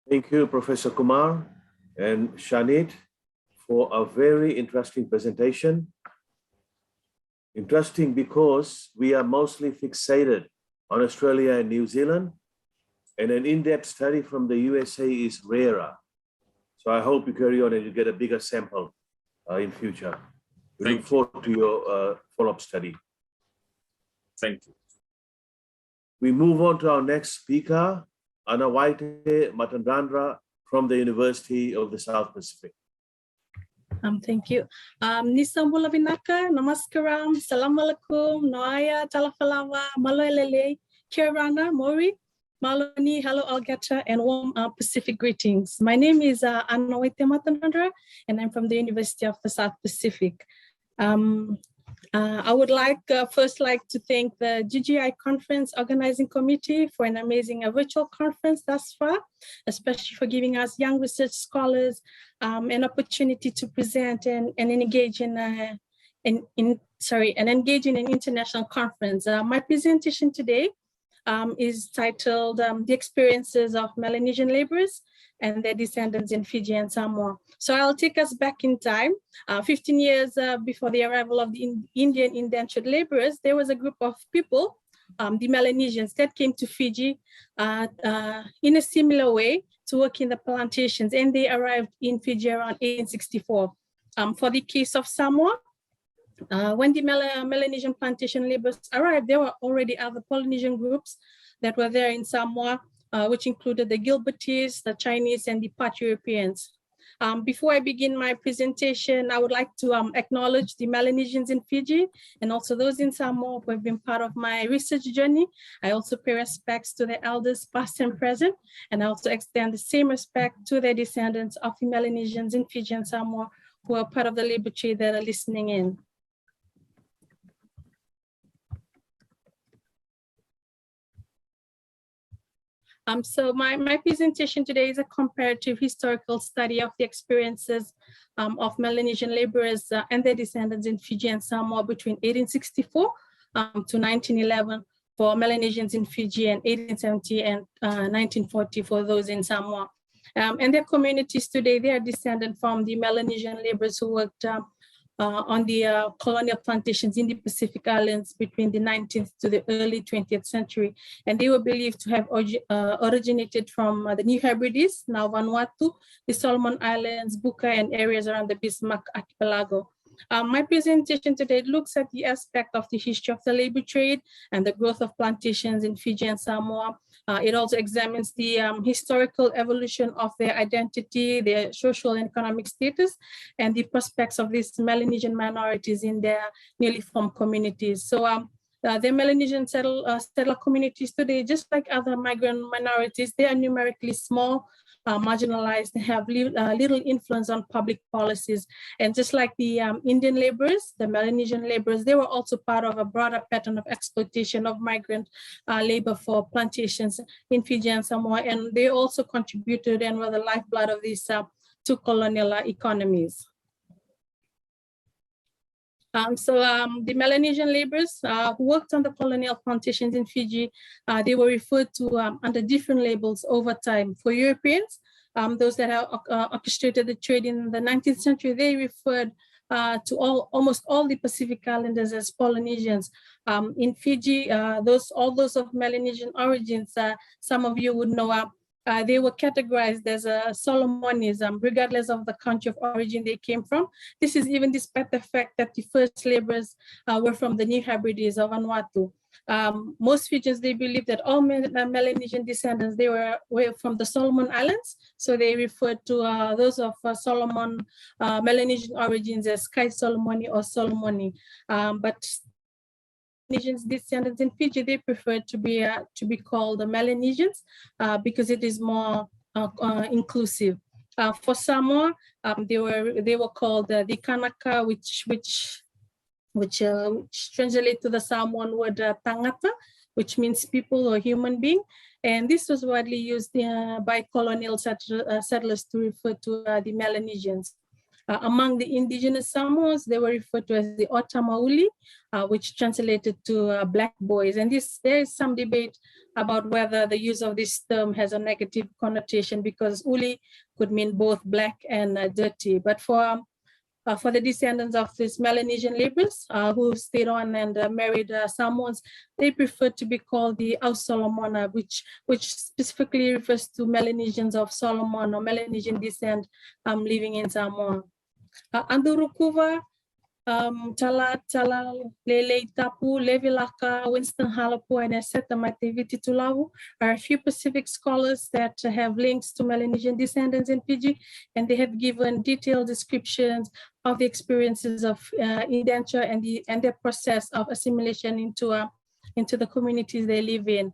Thank you, Professor Kumar and Sharnit, for a very interesting presentation. Interesting because we are mostly fixated on Australia and New Zealand, and an in-depth study from the USA is rarer. So I hope you carry on and you get a bigger sample in future. We look forward to your follow-up study. Thank you. We move on to our next speaker, Anawaite Matadradra from the University of the South Pacific. Thank you. Nisambula Vinaka, Namaskaram, Assalamualaikum, Noaya, Talafalawa, Maloelele, Kirana, Mori, Maloni, hello Algeta, and warm Pacific greetings. My name is Anawaite Matadradra, and I'm from the University of the South Pacific. I would first like to thank the GGI Conference Organizing Committee for an amazing virtual conference thus far, especially for giving us young research scholars an opportunity to present and engage in an international conference. My presentation today is titled The Experiences of Melanesian Laborers and Their Descendants in Fiji and Samoa. So I'll take us back in time. 15 years before the arrival of the Indian indentured laborers, there was a group of people, the Melanesians, that came to Fiji in a similar way to work in the plantations, and they arrived in Fiji around 1864. For the case of Samoa, when the Melanesian plantation laborers arrived, there were already other Polynesian groups that were there in Samoa, which included the Gilbertese, the Chinese, and the part Europeans. Before I begin my presentation, I would like to acknowledge the Melanesians in Fiji and also those in Samoa who have been part of my research journey. I also pay respects to the elders past and present, and I also extend the same respect to the descendants of the Melanesians in Fiji and Samoa who are part of the labor trade that are listening in. So my presentation today is a comparative historical study of the experiences of Melanesian laborers and their descendants in Fiji and Samoa between 1864 to 1911 for Melanesians in Fiji and 1870 and 1940 for those in Samoa. And their communities today, they are descended from the Melanesian laborers who worked on the colonial plantations in the Pacific Islands between the 19th to the early 20th century. And they were believed to have originated from the New Hebrides, now Vanuatu, the Solomon Islands, Buka, and areas around the Bismarck Archipelago. My presentation today looks at the aspect of the history of the labor trade and the growth of plantations in Fiji and Samoa. It also examines the historical evolution of their identity, their social and economic status, and the prospects of these Melanesian minorities in their newly formed communities. So the Melanesian settler communities today, just like other migrant minorities, they are numerically small, marginalized, and have little influence on public policies. And just like the Indian laborers, the Melanesian laborers, they were also part of a broader pattern of exploitation of migrant labor for plantations in Fiji and Samoa. And they also contributed and were the lifeblood of these two colonial economies. The Melanesian laborers who worked on the colonial plantations in Fiji, they were referred to under different labels over time. For Europeans, those that have orchestrated the trade in the 19th century, they referred to almost all the Pacific Islanders as Polynesians. In Fiji, all those of Melanesian origins, some of you would know, they were categorized as Solomonism, regardless of the country of origin they came from. This is even despite the fact that the first laborers were from the New Hebrides of Vanuatu. Most Fijians, they believe that all Melanesian descendants, they were from the Solomon Islands. So they referred to those of Solomon Melanesian origins as Kai Solomoni or Solomoni. But Melanesian descendants in Fiji, they prefer to be called the Melanesians because it is more inclusive. For Samoa, they were called the Kanaka, which translates to the Samoan word tangata, which means people or human being. And this was widely used by colonial settlers to refer to the Melanesians. Among the indigenous Samoans, they were referred to as the Otamauli, which translated to black boys. And there is some debate about whether the use of this term has a negative connotation because uli could mean both black and dirty. But for the descendants of these Melanesian laborers who stayed on and married Samoans, they preferred to be called the Aus Solomona, which specifically refers to Melanesians of Solomon or Melanesian descent living in Samoa. Andurukuva, Chala, Lele Tapu, Levilaka, Winston Halapu, and Eseta Mateviti Tulavu are a few Pacific scholars that have links to Melanesian descendants in Fiji, and they have given detailed descriptions of the experiences of indenture and their process of assimilation into the communities they live in.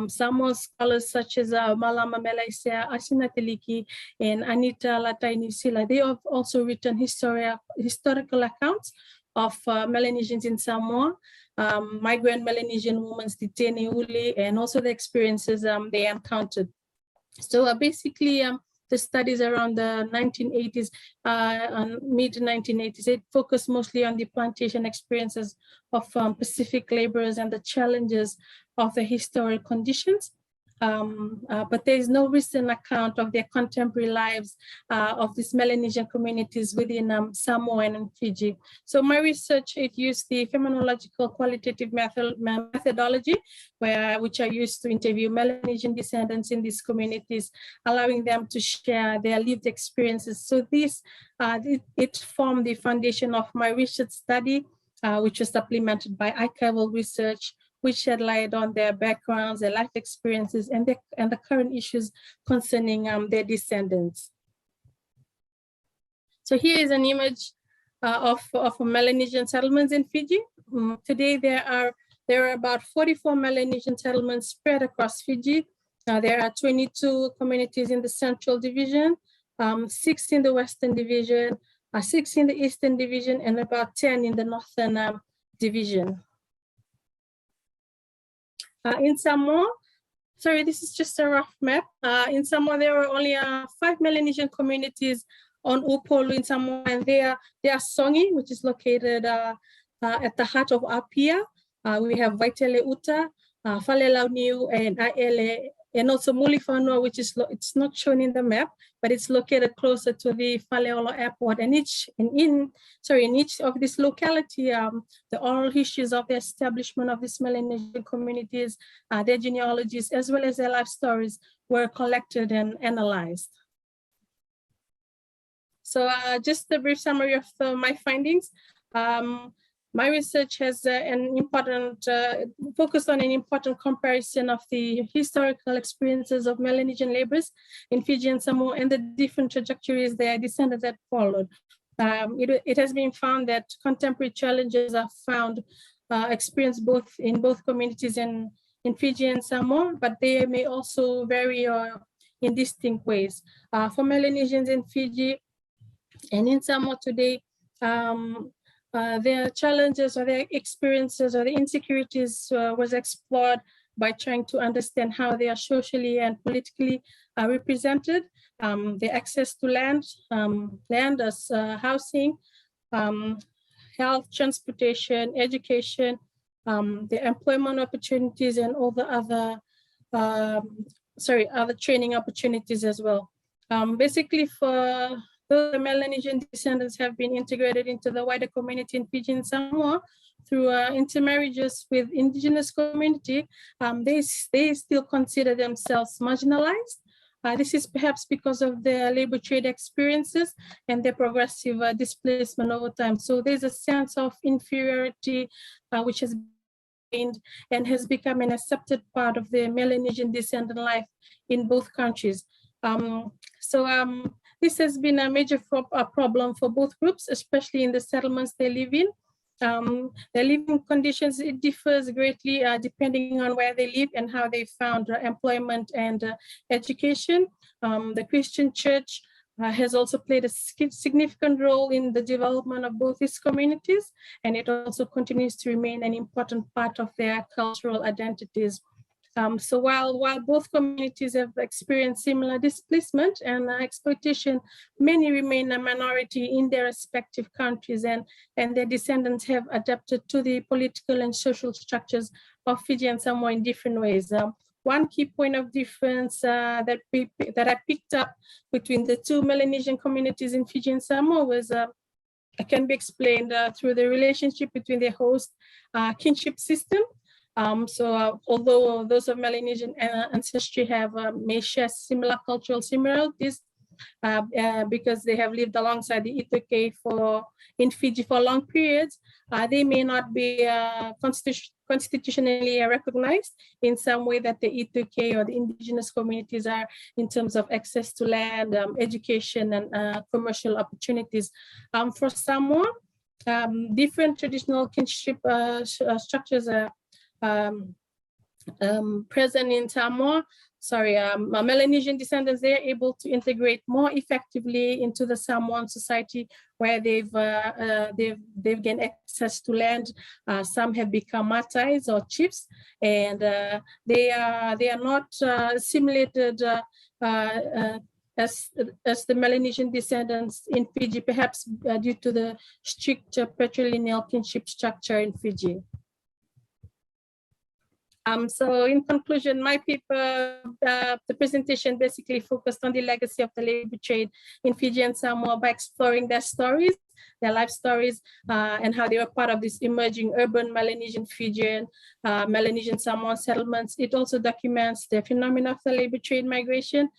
Some more scholars such as Malama Melaisia, Ashna Teliki, and Anita Latainisila, they have also written historical accounts of Melanesians in Samoa, migrant Melanesian women, Titene Uli, and also the experiences they encountered. So basically, the studies around the 1980s, mid-1980s, it focused mostly on the plantation experiences of Pacific laborers and the challenges of the historical conditions. But there is no recent account of their contemporary lives of these Melanesian communities within Samoa and Fiji. So my research, it used the phenomenological qualitative methodology, which I used to interview Melanesian descendants in these communities, allowing them to share their lived experiences. So this, it formed the foundation of my research study, which was supplemented by archival research, which shed light on their backgrounds, their life experiences, and the current issues concerning their descendants. So here is an image of Melanesian settlements in Fiji. Today there are about 44 Melanesian settlements spread across Fiji. There are 22 communities in the Central Division, 6 in the Western Division, 6 in the Eastern Division, and about 10 in the Northern Division. In Samoa, sorry, this is just a rough map. In Samoa, there are only 5 Melanesian communities on Upolu in Samoa, and they are Songi, which is located at the heart of Apia. We have Vaitele Uta, Falelauniu, and Aele and also Mulifanua, which is it's not shown in the map, but it's located closer to the Faleolo airport. And in each of this locality, the oral histories of the establishment of these Melanesian communities, their genealogies, as well as their life stories were collected and analyzed. So just a brief summary of my findings. My research has an important focus on an important comparison of the historical experiences of Melanesian laborers in Fiji and Samoa and the different trajectories their descendants had followed. It has been found that contemporary challenges are experienced in both communities in Fiji and Samoa, but they may also vary in distinct ways. For Melanesians in Fiji and in Samoa today, their challenges or their experiences or the insecurities was explored by trying to understand how they are socially and politically represented, the access to land as housing, health, transportation, education, the employment opportunities, and all the other training opportunities as well. Basically, for the Melanesian descendants have been integrated into the wider community in Fiji and Samoa through intermarriages with indigenous community, they still consider themselves marginalized. This is perhaps because of their labor trade experiences and their progressive displacement over time. So there's a sense of inferiority which has been and has become an accepted part of the Melanesian descendant life in both countries. This has been a major problem for both groups, especially in the settlements they live in. Their living conditions, it differs greatly depending on where they live and how they found employment and education. The Christian church has also played a significant role in the development of both these communities, and it also continues to remain an important part of their cultural identities. So while both communities have experienced similar displacement and exploitation, many remain a minority in their respective countries, and their descendants have adapted to the political and social structures of Fiji and Samoa in different ways. One key point of difference that I picked up between the two Melanesian communities in Fiji and Samoa was can be explained through the relationship between their host kinship system. Although those of Melanesian ancestry may share similar cultural similarities because they have lived alongside the Itoke in Fiji for long periods, they may not be constitutionally recognized in some way that the Itoke or the indigenous communities are in terms of access to land, education, and commercial opportunities. For Samoa, different traditional kinship structures are present in Samoa. Melanesian descendants, they are able to integrate more effectively into the Samoan society where they've gained access to land. Some have become matais or chiefs, and they are not assimilated as the Melanesian descendants in Fiji, perhaps due to the strict patrilineal kinship structure in Fiji. So in conclusion, my paper, the presentation basically focused on the legacy of the labor trade in Fiji and Samoa by exploring their stories, their life stories, and how they were part of this emerging urban Melanesian Fijian, Melanesian Samoan settlements. It also documents the phenomena of the labor trade migration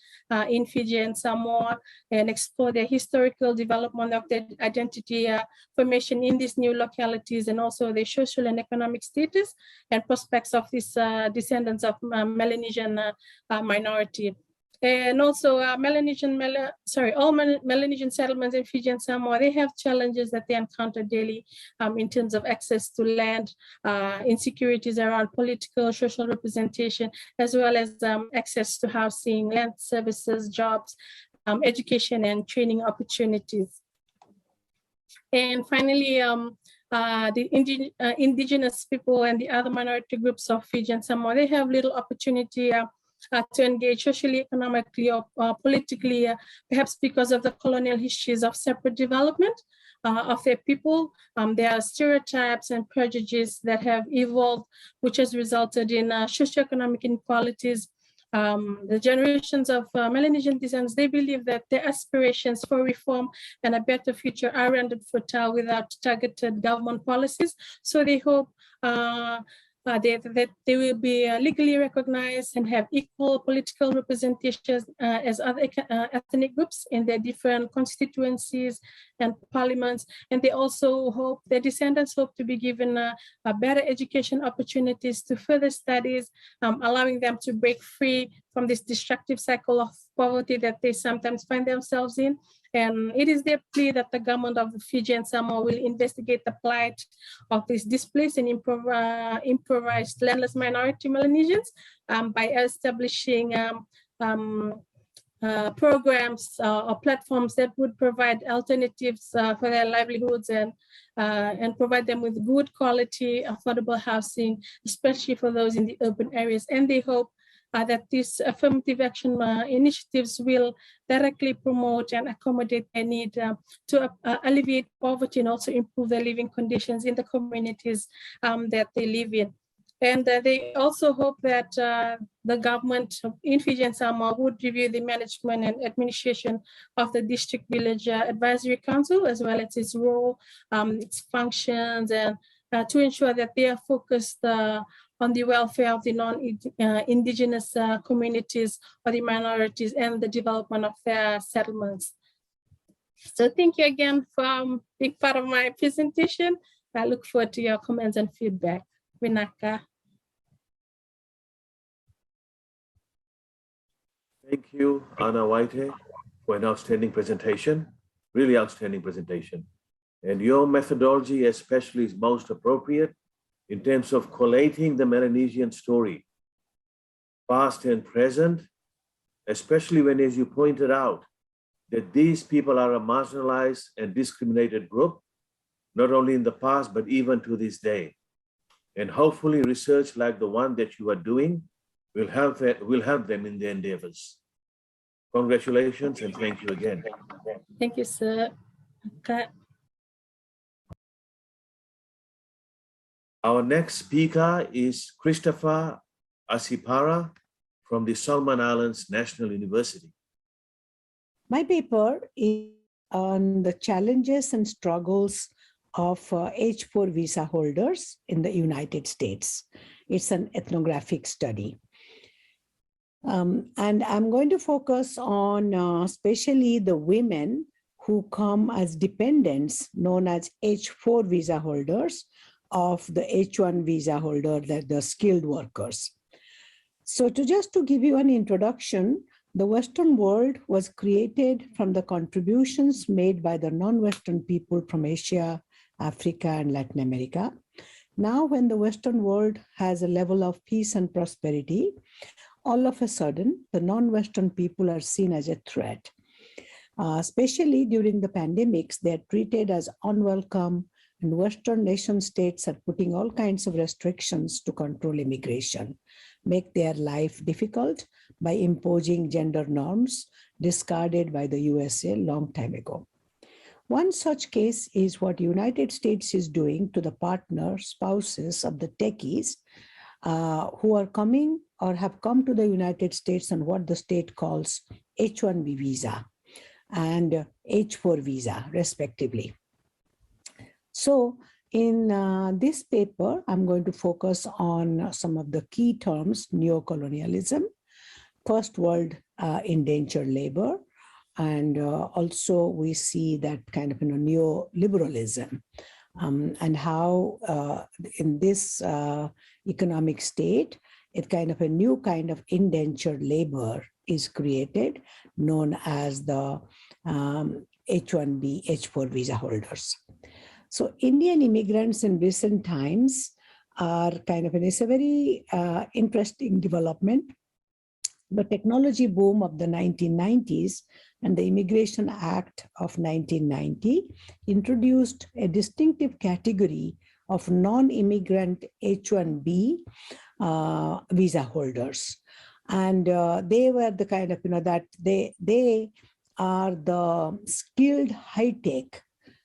in Fiji and Samoa, and explore their historical development of their identity formation in these new localities, and also their social and economic status and prospects of these descendants of Melanesian minority. And also all Melanesian settlements in Fiji and Samoa, they have challenges that they encounter daily in terms of access to land, insecurities around political, social representation, as well as access to housing, land services, jobs, education, and training opportunities. And finally, the indigenous people and the other minority groups of Fiji and Samoa, they have little opportunity to engage socially, economically, or politically, perhaps because of the colonial histories of separate development of their people. There are stereotypes and prejudices that have evolved, which has resulted in socioeconomic inequalities, the generations of Melanesian descendants, they believe that their aspirations for reform and a better future are rendered fertile without targeted government policies. So they hope that they will be legally recognized and have equal political representations as other ethnic groups in their different constituencies and parliaments. And they also hope, their descendants hope to be given better education opportunities to further studies, allowing them to break free from this destructive cycle of poverty that they sometimes find themselves in. And it is their plea that the government of Fiji and Samoa will investigate the plight of these displaced and impoverished landless minority Melanesians by establishing programs or platforms that would provide alternatives for their livelihoods and provide them with good quality, affordable housing, especially for those in the urban areas. And they hope that these affirmative action initiatives will directly promote and accommodate their need to alleviate poverty and also improve their living conditions in the communities that they live in. And they also hope that the government in Fiji and Samoa would review the management and administration of the District Village Advisory Council, as well as its role, its functions, and to ensure that they are focused on the welfare of the non-Indigenous communities or the minorities and the development of their settlements. So thank you again for being part of my presentation. I look forward to your comments and feedback. Vinaka. Thank you, Anawaite, for an outstanding presentation, really outstanding presentation. And your methodology especially is most appropriate in terms of collating the Melanesian story, past and present, especially when, as you pointed out, that these people are a marginalized and discriminated group, not only in the past, but even to this day. And hopefully research like the one that you are doing will help them in their endeavors. Congratulations and thank you again. Thank you, sir. Okay. Our next speaker is Christopher Asipara from the Solomon Islands National University. My paper is on the challenges and struggles of H-4 visa holders in the United States. It's an ethnographic study. And I'm going to focus on especially the women who come as dependents, known as H-4 visa holders, of the H-1 visa holder, that the skilled workers. So just to give you an introduction, the Western world was created from the contributions made by the non-Western people from Asia, Africa, and Latin America. Now, when the Western world has a level of peace and prosperity, all of a sudden, the non-Western people are seen as a threat. Especially during the pandemics, they're treated as unwelcome, and Western nation states are putting all kinds of restrictions to control immigration, make their life difficult by imposing gender norms discarded by the USA long time ago. One such case is what United States is doing to the partner spouses of the techies who are coming or have come to the United States on what the state calls H-1B visa and H-4 visa, respectively. So in this paper, I'm going to focus on some of the key terms: neocolonialism, first world indentured labor, and also we see that kind of neoliberalism and how in this economic state, it kind of a new kind of indentured labor is created, known as the H-1B, H-4 visa holders. So Indian immigrants in recent times are kind of, it's a very interesting development. The technology boom of the 1990s and the Immigration Act of 1990 introduced a distinctive category of non-immigrant H-1B visa holders. And they were the kind of, that they are the skilled high-tech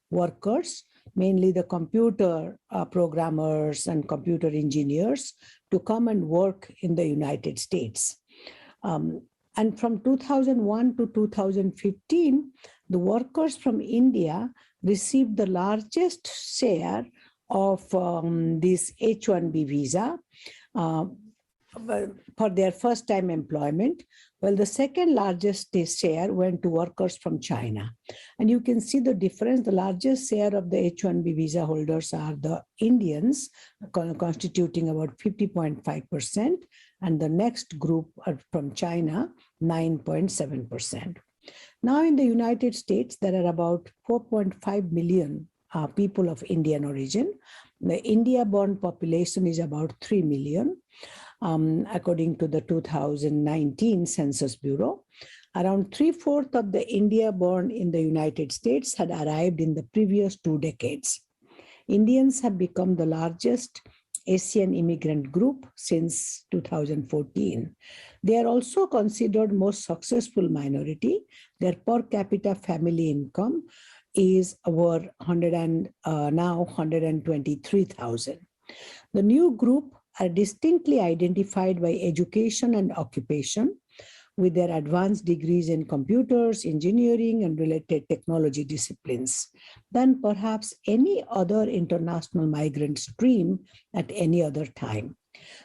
workers, mainly the computer programmers and computer engineers, to come and work in the United States. And from 2001 to 2015, the workers from India received the largest share of this H-1B visa for their first-time employment, while the second largest share went to workers from China. And you can see the difference. The largest share of the H-1B visa holders are the Indians, constituting about 50.5%, and the next group are from China, 9.7%. Now in the United States, there are about 4.5 million people of Indian origin. The India-born population is about 3 million. According to the 2019 Census Bureau. Around 3/4 of the India born in the United States had arrived in the previous 2 decades. Indians have become the largest Asian immigrant group since 2014. They are also considered most successful minority. Their per capita family income is over now 123,000. The new group are distinctly identified by education and occupation, with their advanced degrees in computers, engineering, and related technology disciplines than perhaps any other international migrant stream at any other time.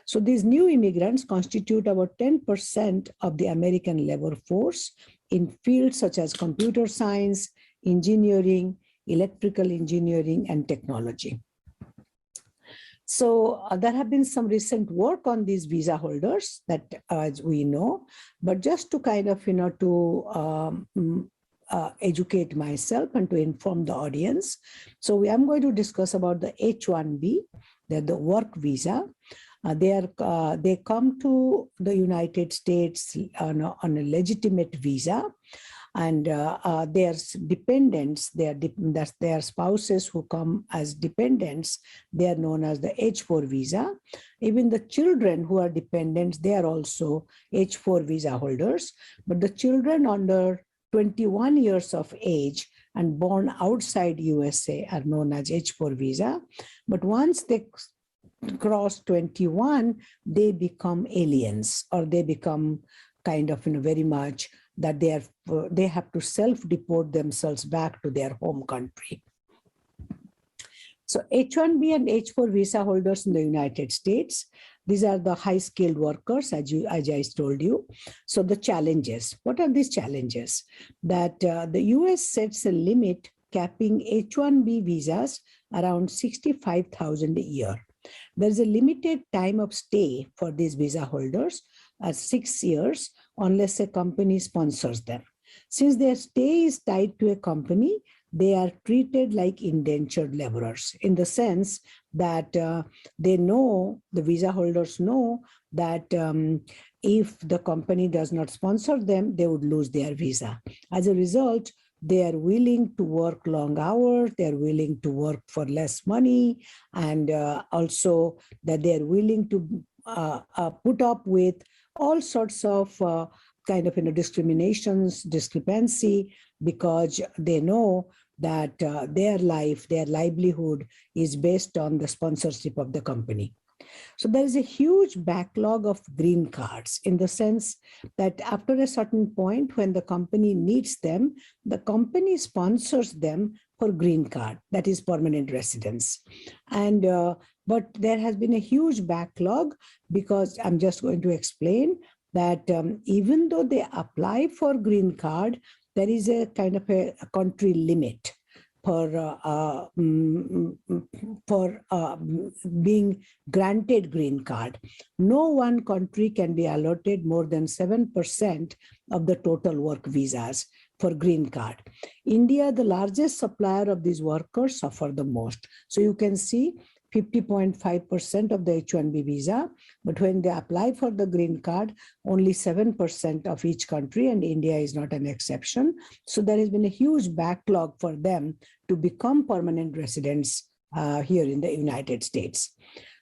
So these new immigrants constitute about 10% of the American labor force in fields such as computer science, engineering, electrical engineering, and technology. So there have been some recent work on these visa holders that as we know, but just to kind of, educate myself and to inform the audience. So I'm going to discuss about the H-1B, the work visa. They come to the United States on a legitimate visa. And their dependents, that's their spouses who come as dependents, they are known as the H-4 visa. Even the children who are dependents, they are also H-4 visa holders. But the children under 21 years of age and born outside USA are known as H-4 visa. But once they cross 21, they become aliens, or they become kind of very much that they have to self-deport themselves back to their home country. So H-1B and H-4 visa holders in the United States, these are the high-skilled workers, as I told you. So the challenges, what are these challenges? That the US sets a limit capping H-1B visas around 65,000 a year. There's a limited time of stay for these visa holders at 6 years, unless a company sponsors them. Since their stay is tied to a company, they are treated like indentured laborers, in the sense that they know, the visa holders know that if the company does not sponsor them, they would lose their visa. As a result, they are willing to work long hours, they're willing to work for less money, and also that they're willing to put up with all sorts of discriminations, discrepancy, because they know that their life, their livelihood is based on the sponsorship of the company. So there is a huge backlog of green cards, in the sense that after a certain point when the company needs them, the company sponsors them for green card, that is permanent residence. And but there has been a huge backlog, because I'm just going to explain that even though they apply for green card, there is a kind of a country limit for being granted green card. No one country can be allotted more than 7% of the total work visas for green card. India, the largest supplier of these workers, suffer the most. So you can see 50.5% of the H-1B visa, but when they apply for the green card, only 7% of each country, and India is not an exception. So there has been a huge backlog for them to become permanent residents here in the United States.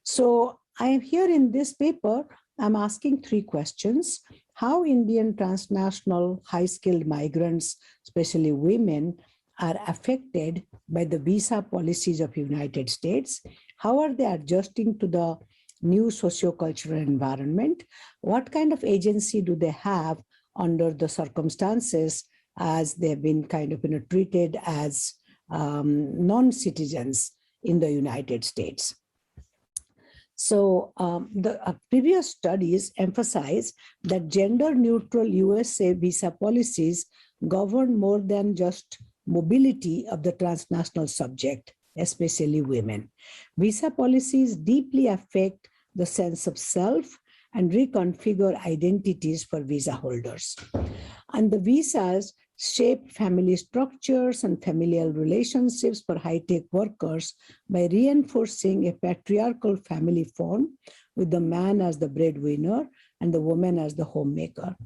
So I am here in this paper, I'm asking 3 questions. How Indian transnational high-skilled migrants, especially women, are affected by the visa policies of United States? How are they adjusting to the new sociocultural environment, what kind of agency do they have under the circumstances as they've been kind of treated as non-citizens in the United States. So the previous studies emphasize that gender-neutral USA visa policies govern more than just mobility of the transnational subject, especially women. Visa policies deeply affect the sense of self and reconfigure identities for visa holders. And the visas shape family structures and familial relationships for high-tech workers by reinforcing a patriarchal family form with the man as the breadwinner and the woman as the homemaker.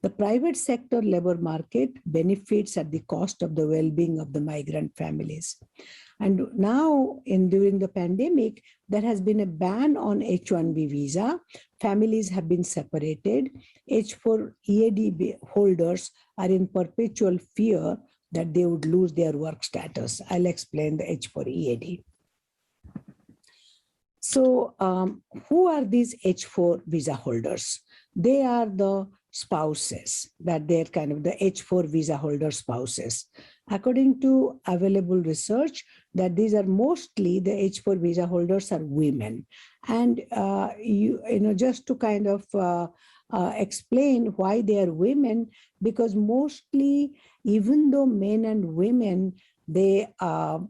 The private sector labor market benefits at the cost of the well-being of the migrant families. And now, during the pandemic, there has been a ban on H-1B visa. Families have been separated. H-4 EAD holders are in perpetual fear that they would lose their work status. I'll explain the H-4 EAD. So who are these H-4 visa holders? They are the spouses, that they're kind of the H-4 visa holder spouses. According to available research, that these are mostly the H-4 visa holders are women. And just to kind of explain why they are women, because mostly, even though men and women, they are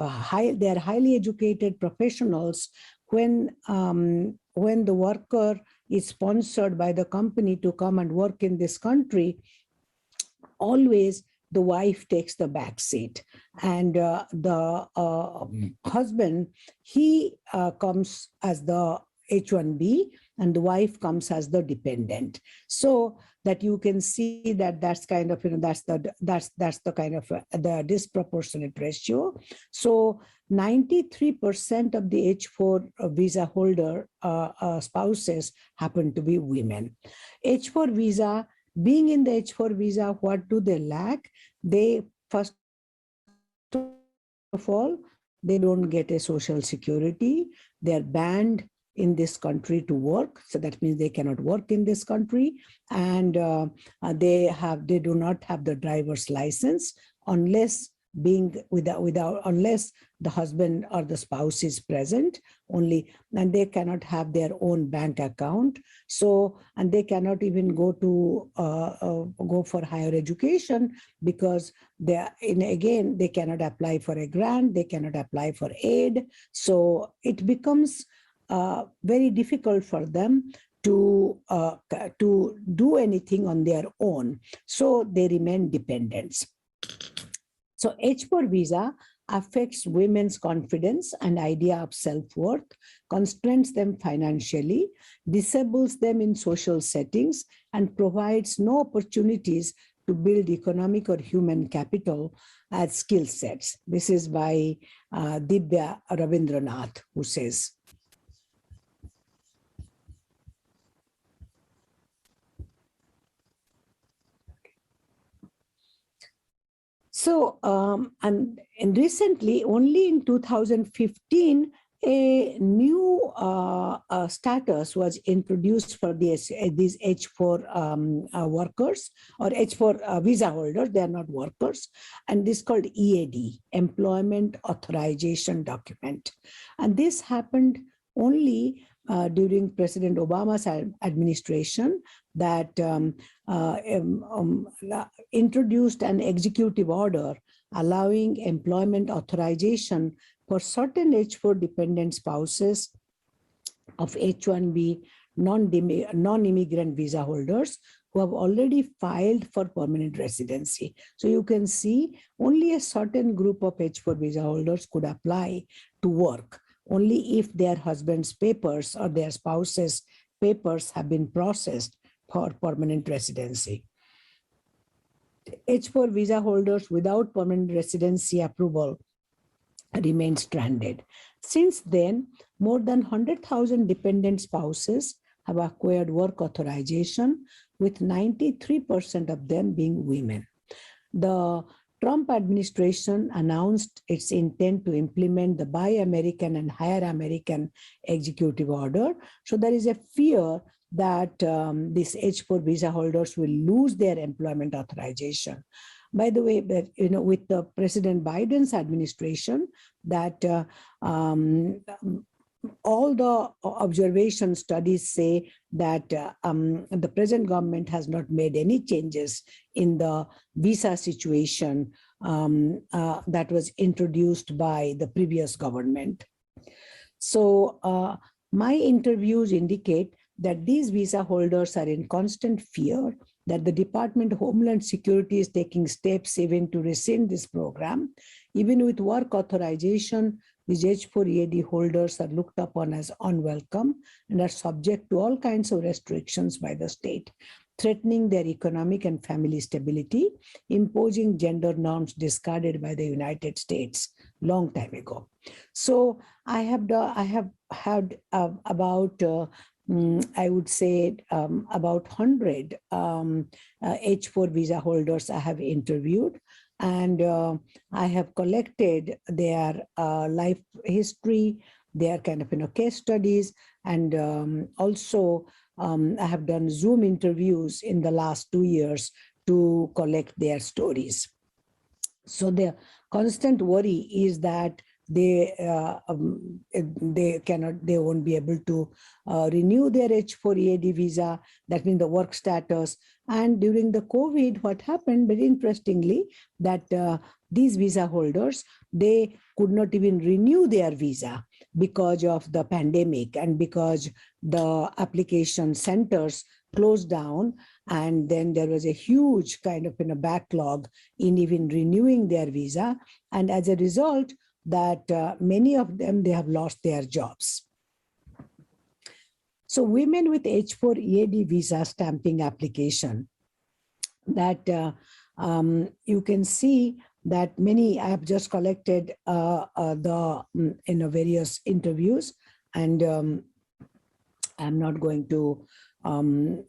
highly educated professionals, when the worker is sponsored by the company to come and work in this country, always the wife takes the back seat, and the husband, he comes as the H-1B, and the wife comes as the dependent. So that you can see that that's kind of that's the kind of the disproportionate ratio. So 93% of the H-4 visa holder spouses happen to be women. H-4 visa, being in the H-4 visa, what do they lack? They, first of all, they don't get a social security. They're banned in this country to work, so that means they cannot work in this country, and they do not have the driver's license unless unless the husband or the spouse is present only, and they cannot have their own bank account. So, and they cannot even go for higher education, because they cannot apply for a grant, they cannot apply for aid. So it becomes very difficult for them to do anything on their own. So they remain dependents. So H-4 visa affects women's confidence and idea of self-worth, constrains them financially, disables them in social settings, and provides no opportunities to build economic or human capital as skill sets. This is by Divya Rabindranath, who says. So, and recently, only in 2015, a new status was introduced for these H-4 workers, or H-4 visa holders. They are not workers, and this is called EAD, Employment Authorization Document. And this happened only during President Obama's administration, that introduced an executive order allowing employment authorization for certain H-4 dependent spouses of H-1B non-immigrant visa holders who have already filed for permanent residency. So you can see only a certain group of H-4 visa holders could apply to work, only if their husband's papers or their spouse's papers have been processed for permanent residency. H-4 visa holders without permanent residency approval remain stranded. Since then, more than 100,000 dependent spouses have acquired work authorization, with 93% of them being women. The Trump administration announced its intent to implement the Buy American and Hire American executive order. So there is a fear that these H-4 visa holders will lose their employment authorization. By the way, with the President Biden's administration, that all the observation studies say that the present government has not made any changes in the visa situation that was introduced by the previous government. So my interviews indicate that these visa holders are in constant fear that the Department of Homeland Security is taking steps even to rescind this program. Even with work authorization, these H-4 EAD holders are looked upon as unwelcome and are subject to all kinds of restrictions by the state, threatening their economic and family stability, imposing gender norms discarded by the United States long time ago. So I have had about I would say about 100 H-4 visa holders I have interviewed, and I have collected their life history, their kind of case studies, and also I have done Zoom interviews in the last 2 years to collect their stories. So the constant worry is that they won't be able to renew their H-4 EAD visa. That means the work status. And during the COVID, what happened, very interestingly, that these visa holders, they could not even renew their visa because of the pandemic and because the application centers closed down. And then there was a huge kind of backlog in even renewing their visa. And as a result, that many of them, they have lost their jobs. So women with H-4 EAD visa stamping application, that you can see that many, I have just collected the various interviews, and I'm not going to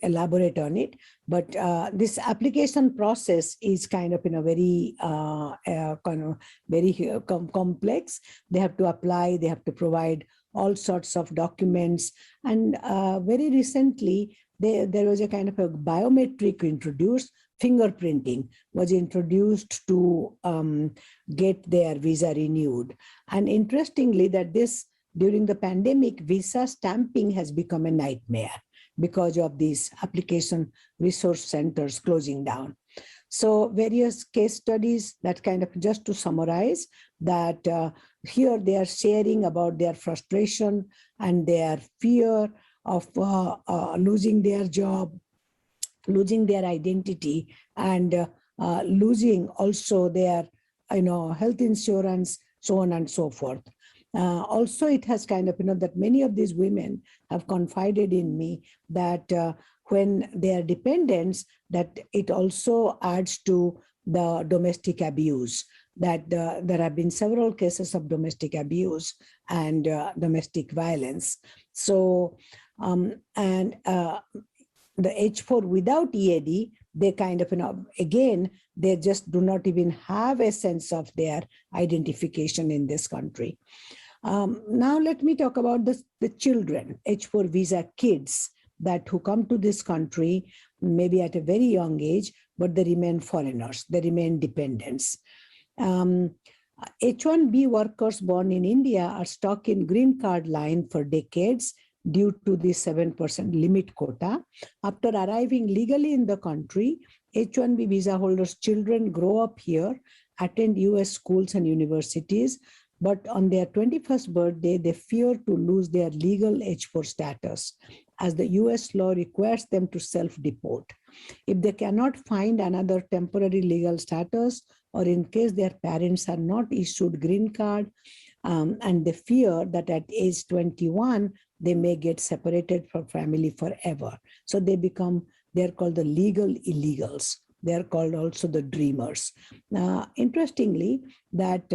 elaborate on it, but this application process is kind of very complex. They have to apply, they have to provide all sorts of documents, and very recently there was a kind of a biometric introduced. Fingerprinting was introduced to get their visa renewed. And interestingly, that this during the pandemic, visa stamping has become a nightmare because of these application resource centers closing down. So various case studies that kind of, just to summarize, that here they are sharing about their frustration and their fear of losing their job, losing their identity, and losing also their health insurance, so on and so forth. Also, it has kind of, that many of these women have confided in me that when they are dependents, that it also adds to the domestic abuse, that there have been several cases of domestic abuse and domestic violence. So, the H-4 without EAD, they kind of, again, they just do not even have a sense of their identification in this country. Now let me talk about the children, H-4 visa kids who come to this country, maybe at a very young age, but they remain foreigners, they remain dependents. H-1B workers born in India are stuck in green card line for decades due to the 7% limit quota. After arriving legally in the country, H-1B visa holders' children grow up here, attend US schools and universities, but on their 21st birthday, they fear to lose their legal H-4 status, as the US law requires them to self-deport. If they cannot find another temporary legal status, or in case their parents are not issued green card, and they fear that at age 21, they may get separated from family forever. So they're called the legal illegals. They're called also the dreamers. Interestingly, that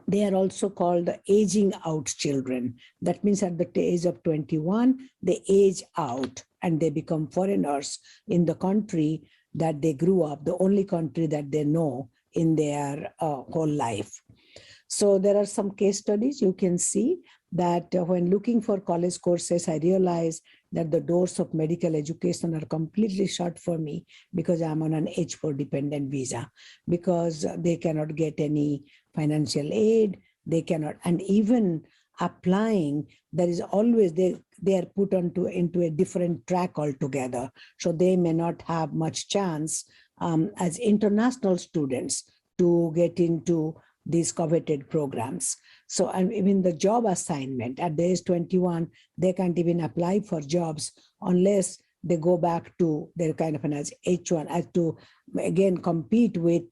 they are also called the aging out children. That means at the age of 21, they age out and they become foreigners in the country that they grew up, the only country that they know in their whole life. So there are some case studies. You can see that when looking for college courses, I realized that the doors of medical education are completely shut for me because I'm on an H4 dependent visa, because they cannot get any financial aid, they cannot, and even applying, there is always, they are put into a different track altogether. So they may not have much chance as international students to get into these coveted programs. So, and even the job assignment at the age 21, they can't even apply for jobs unless they go back to their kind of an as H1, as to again compete with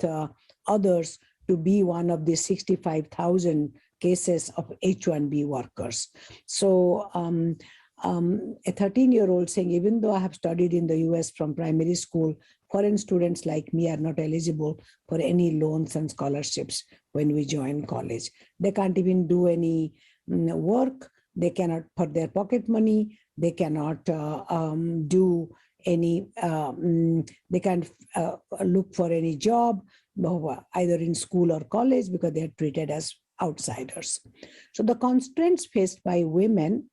others to be one of the 65,000 cases of H1B workers. So a 13-year-old saying, even though I have studied in the US from primary school, foreign students like me are not eligible for any loans and scholarships when we join college. They can't even do any work. They cannot put their pocket money. They cannot do any, they can't look for any job, either in school or college, because they are treated as outsiders. So the constraints faced by women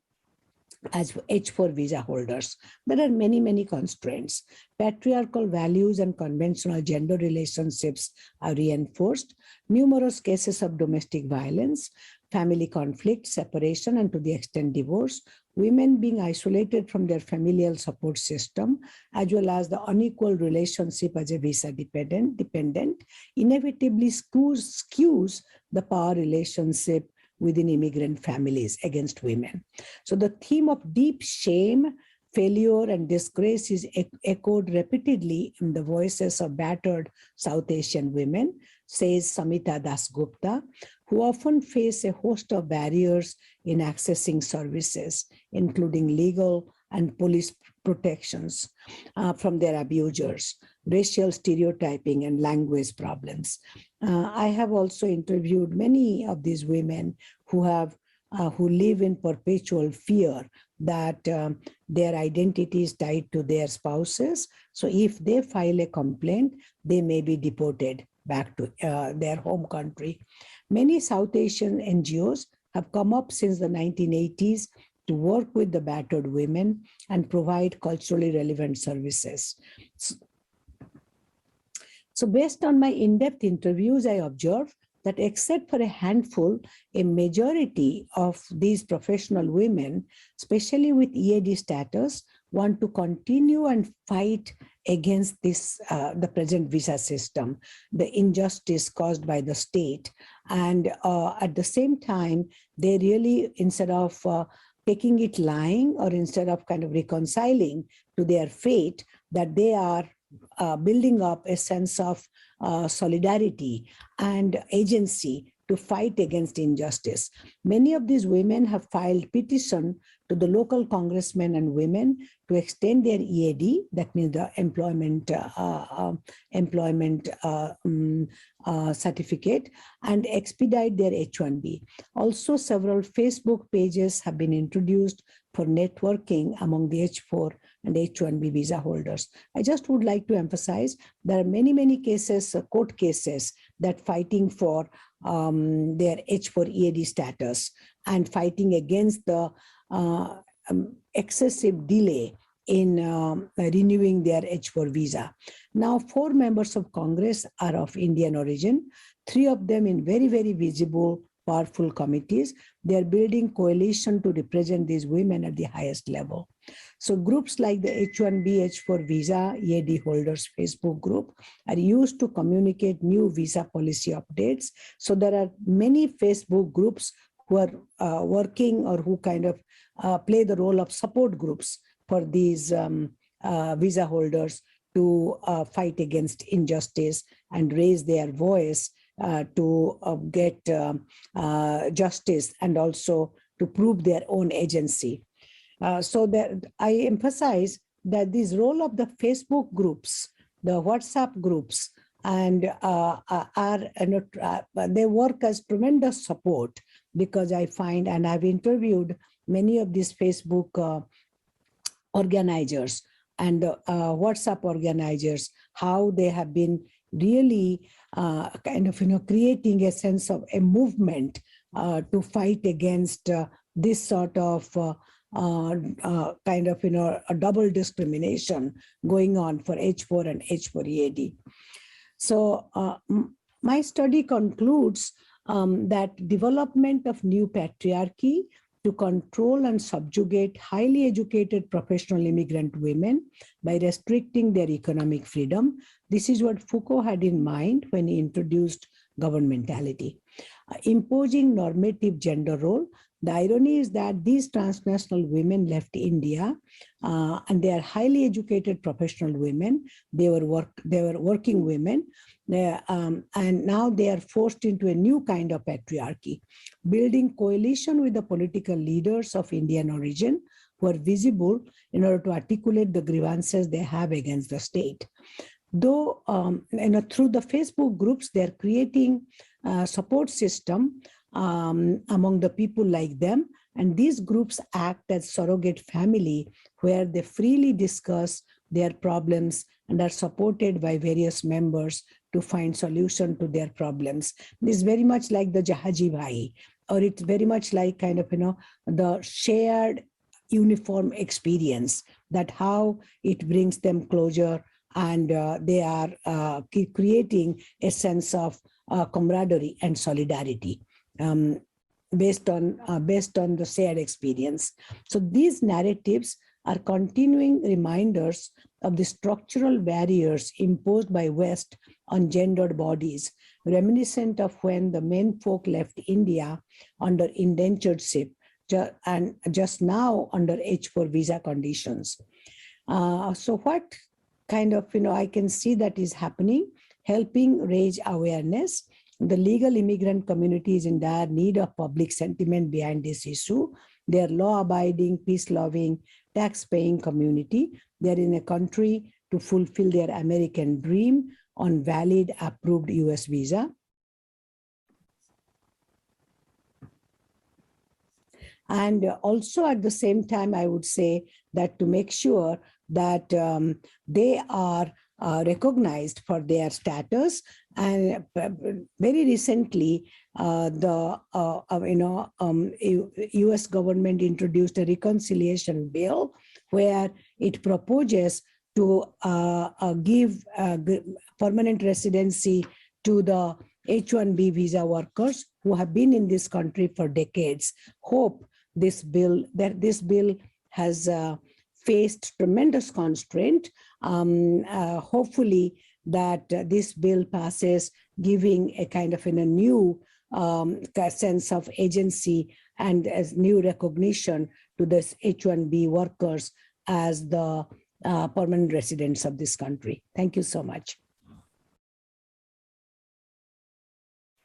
as H4 visa holders, there are many, many constraints. Patriarchal values and conventional gender relationships are reinforced. Numerous cases of domestic violence, family conflict, separation, and to the extent divorce, women being isolated from their familial support system, as well as the unequal relationship as a visa dependent inevitably skews the power relationship within immigrant families against women. So the theme of deep shame, failure, and disgrace is echoed repeatedly in the voices of battered South Asian women, says Samita Dasgupta, who often face a host of barriers in accessing services, including legal and police protections from their abusers, racial stereotyping, and language problems. I have also interviewed many of these women who live in perpetual fear that their identity is tied to their spouses. So if they file a complaint, they may be deported back to their home country. Many South Asian NGOs have come up since the 1980s to work with the battered women and provide culturally relevant services. So based on my in-depth interviews, I observed that except for a handful, a majority of these professional women, especially with EAD status, want to continue and fight against this, the present visa system, the injustice caused by the state. And at the same time, they really, instead of taking it lying, or instead of kind of reconciling to their fate, that they are building up a sense of solidarity and agency to fight against injustice. Many of these women have filed petition to the local congressmen and women to extend their EAD, that means the employment certificate, and expedite their H1B. Also, several Facebook pages have been introduced for networking among the H4 and H1B visa holders. I just would like to emphasize there are many, many cases, court cases, that fighting for their H4 EAD status and fighting against the excessive delay in renewing their H4 visa. Now, 4 members of Congress are of Indian origin, 3 of them in very, very visible, powerful committees. They are building coalition to represent these women at the highest level. So groups like the H1B, H4 visa EAD holders Facebook group are used to communicate new visa policy updates. So there are many Facebook groups who are working, or who kind of play the role of support groups for these visa holders to fight against injustice and raise their voice to get justice, and also to prove their own agency. So that I emphasize that this role of the Facebook groups, the WhatsApp groups, and they work as tremendous support, because I find, and I've interviewed many of these Facebook organizers and WhatsApp organizers, how they have been really kind of, creating a sense of a movement to fight against this sort of kind of, a double discrimination going on for H4 and H4EAD. So my study concludes that development of new patriarchy to control and subjugate highly educated professional immigrant women by restricting their economic freedom. This is what Foucault had in mind when he introduced governmentality. Imposing normative gender role. The irony is that these transnational women left India and they are highly educated professional women. They were working women, and now they are forced into a new kind of patriarchy, building coalition with the political leaders of Indian origin who are visible in order to articulate the grievances they have against the state. Though through the Facebook groups, they're creating a support system among the people like them, and these groups act as surrogate family where they freely discuss their problems and are supported by various members to find solution to their problems. This is very much like the Jahaji Bhai, or it's very much like kind of the shared uniform experience, that how it brings them closure, and they are creating a sense of camaraderie and solidarity based on the shared experience. So these narratives are continuing reminders of the structural barriers imposed by West on gendered bodies, reminiscent of when the men folk left India under indentureship and just now under H4 visa conditions. So what kind of, I can see that is happening, helping raise awareness. The legal immigrant community is in dire need of public sentiment behind this issue. They are law-abiding, peace-loving, tax-paying community. They are in a country to fulfill their American dream on valid, approved US visa. And also at the same time, I would say that to make sure that they are recognized for their status. And very recently, the US government introduced a reconciliation bill where it proposes to give permanent residency to the H-1B visa workers who have been in this country for decades. Hope this bill has faced tremendous constraint. Hopefully that this bill passes, giving a kind of a new sense of agency and as new recognition to this H-1B workers as the permanent residents of this country. Thank you so much.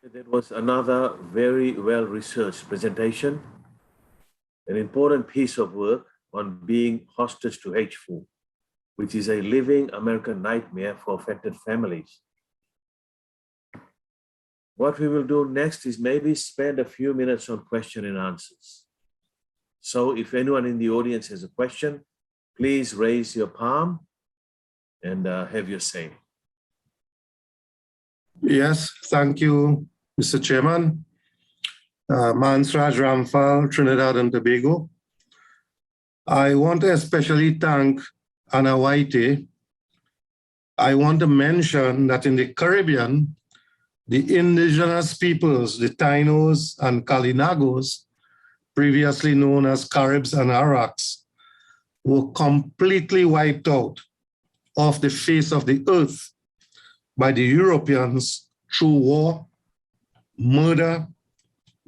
That was another very well-researched presentation, an important piece of work on being hostage to H4, which is a living American nightmare for affected families. What we will do next is maybe spend a few minutes on question and answers. So if anyone in the audience has a question, please raise your palm and have your say. Yes, thank you, Mr. Chairman. Mansraj Ramphal, Trinidad and Tobago. I want to especially thank Anawaite. I want to mention that in the Caribbean, the indigenous peoples, the Tainos and Kalinagos, previously known as Caribs and Araks, were completely wiped out off the face of the earth by the Europeans through war, murder,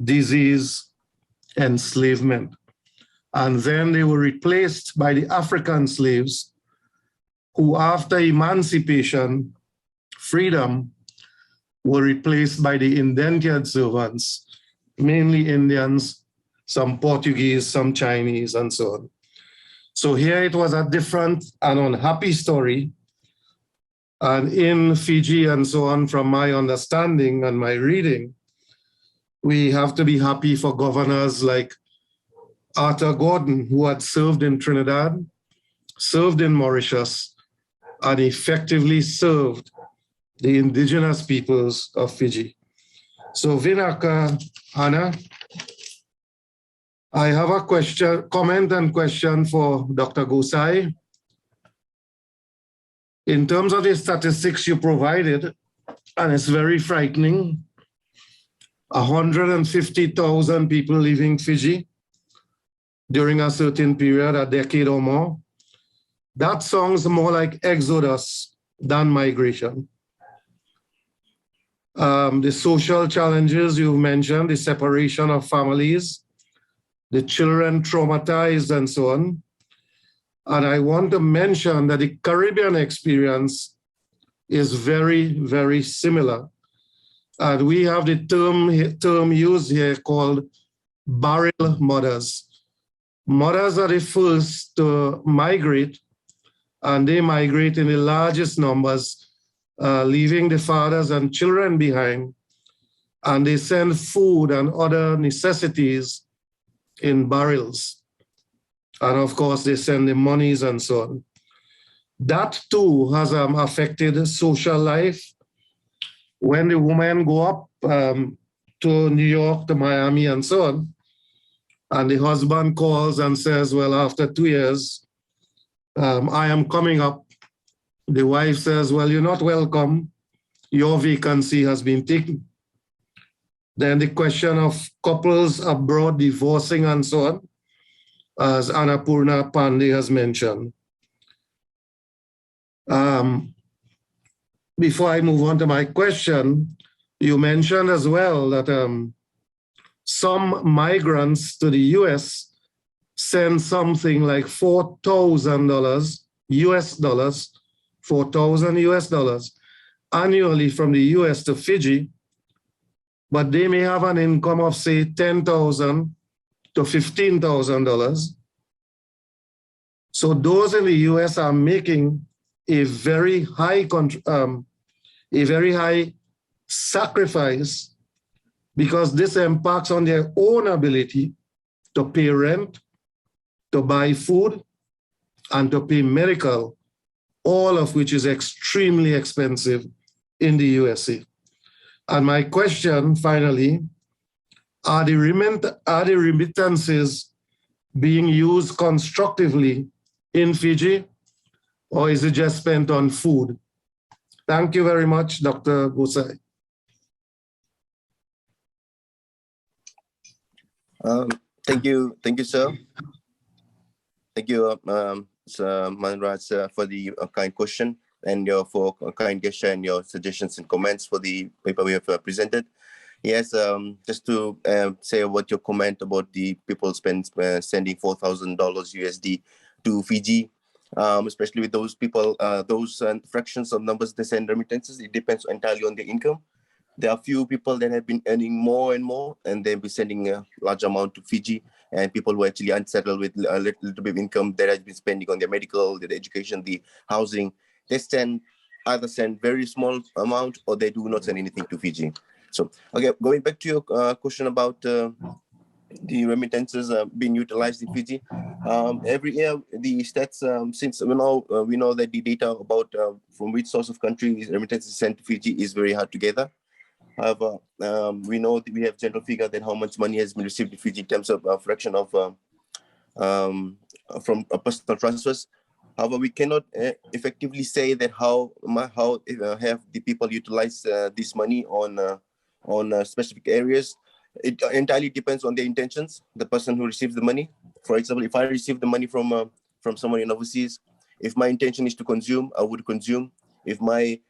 disease, enslavement. And then they were replaced by the African slaves who, after emancipation, freedom, were replaced by the indentured servants, mainly Indians, some Portuguese, some Chinese, and so on. So here it was a different and unhappy story. And in Fiji and so on, from my understanding and my reading, we have to be happy for governors like Arthur Gordon, who had served in Trinidad, served in Mauritius, and effectively served the indigenous peoples of Fiji. So Vinaka, Anna, I have a comment and question for Dr. Gosai. In terms of the statistics you provided, and it's very frightening, 150,000 people leaving Fiji during a certain period, a decade or more. That sounds more like exodus than migration. The social challenges you've mentioned, the separation of families, the children traumatized and so on. And I want to mention that the Caribbean experience is very, very similar. And we have the term used here called barrel mothers. Mothers are the first to migrate, and they migrate in the largest numbers, leaving the fathers and children behind. And they send food and other necessities in barrels. And of course, they send the monies and so on. That too has affected social life. When the women go up to New York, to Miami and so on, and the husband calls and says, well, after 2 years, I am coming up. The wife says, well, you're not welcome. Your vacancy has been taken. Then the question of couples abroad divorcing and so on, as Annapurna Pandey has mentioned. Before I move on to my question, you mentioned as well that some migrants to the US send something like $4,000 US dollars, $4,000 US dollars annually from the US to Fiji, but they may have an income of say $10,000 to $15,000. So those in the US are making a very high sacrifice, because this impacts on their own ability to pay rent, to buy food, and to pay medical, all of which is extremely expensive in the USA. And my question, finally, are the remittances being used constructively in Fiji, or is it just spent on food? Thank you very much, Dr. Gosai. Thank you, sir. Thank you, Sir Manraj, for the kind question and for a kind gesture and your suggestions and comments for the paper we have presented. Yes, just to say what your comment about the people sending $4,000 USD to Fiji, especially with those people, those fractions of numbers they send remittances, it depends entirely on their income. There are few people that have been earning more and more, and they'll be sending a large amount to Fiji, and people who are actually unsettled with a little bit of income that has been spending on their medical, their education, the housing, they either send very small amount or they do not send anything to Fiji. So, okay, going back to your question about the remittances being utilized in Fiji, every year the stats, since we know that the data about from which source of country remittances sent to Fiji is very hard to gather. However, we know that we have general figure that how much money has been received in Fiji in terms of a fraction of from personal transfers. However, we cannot effectively say that how have the people utilized this money on specific areas. It entirely depends on their intentions, the person who receives the money. For example, if I receive the money from someone in overseas, if my intention is to consume, I would consume. If the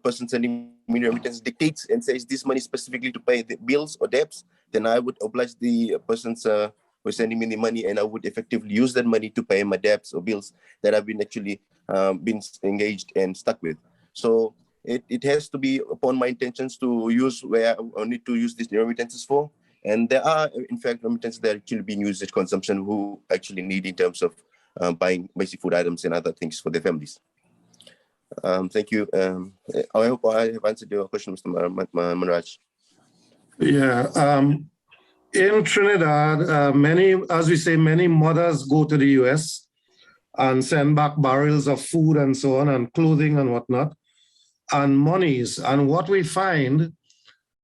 person sending me remittance dictates and says this money specifically to pay the bills or debts, then I would oblige the persons who are sending me the money, and I would effectively use that money to pay my debts or bills that I've been actually been engaged and stuck with. So it has to be upon my intentions to use where I need to use these remittances for. And there are, in fact, remittances that are actually being used as consumption who actually need in terms of buying basic food items and other things for their families. Thank you. I hope I have answered your question, Mr. Manraj. Yeah. In Trinidad, many mothers go to the US and send back barrels of food and so on, and clothing and whatnot. and monies. And what we find,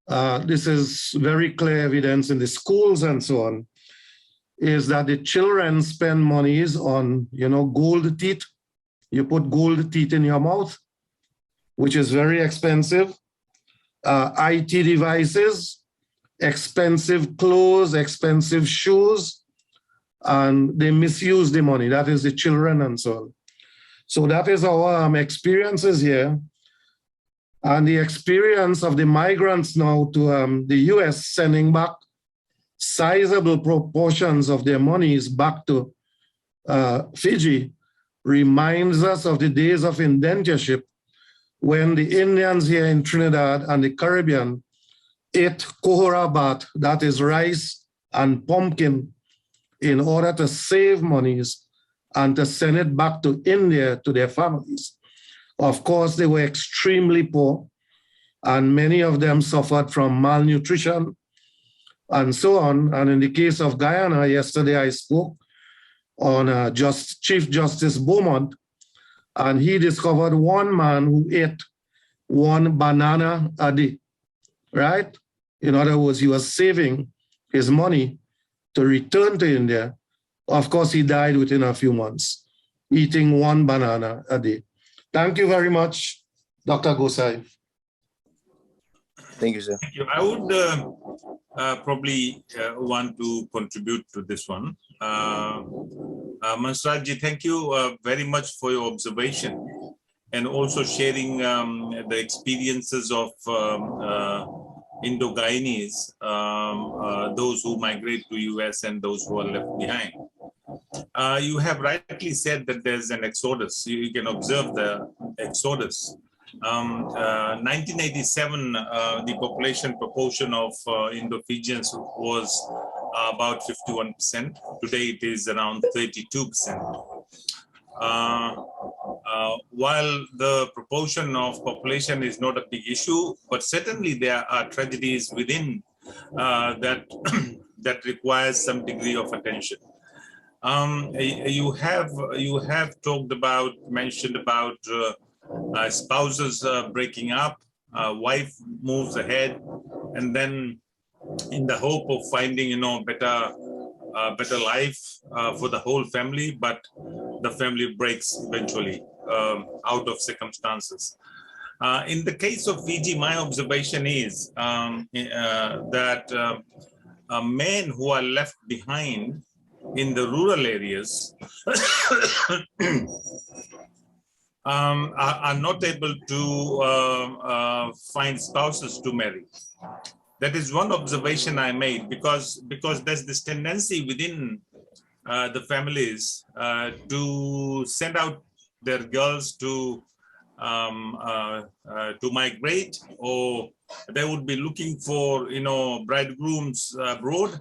this is very clear evidence in the schools and so on, is that the children spend monies on, gold teeth. You put gold teeth in your mouth, which is very expensive. IT devices, expensive clothes, expensive shoes, and they misuse the money. That is the children and so on. So that is our experiences here. And the experience of the migrants now to the US sending back sizable proportions of their monies back to Fiji reminds us of the days of indentureship when the Indians here in Trinidad and the Caribbean ate kohorabat, that is rice and pumpkin, in order to save monies and to send it back to India to their families. Of course, they were extremely poor, and many of them suffered from malnutrition and so on. And in the case of Guyana, yesterday I spoke on Chief Justice Beaumont, and he discovered one man who ate one banana a day, right? In other words, he was saving his money to return to India. Of course, he died within a few months, eating one banana a day. Thank you very much, Dr. Gosai. Thank you, sir. Thank you. I would probably want to contribute to this one. Mansrajji, thank you very much for your observation and also sharing the experiences of Indo-Guyanese, those who migrate to US and those who are left behind. You have rightly said that there's an exodus. You can observe the exodus. 1987, the population proportion of Indo-Fijians was about 51%. Today it is around 32%. While the proportion of population is not a big issue, but certainly there are tragedies within that that requires some degree of attention. You have mentioned about spouses breaking up, wife moves ahead, and then in the hope of finding better life for the whole family, but the family breaks eventually out of circumstances. In the case of Fiji, my observation is that men who are left behind in the rural areas are not able to find spouses to marry. That is one observation I made, because there's this tendency within the families to send out their girls to migrate, or they would be looking for bridegrooms abroad,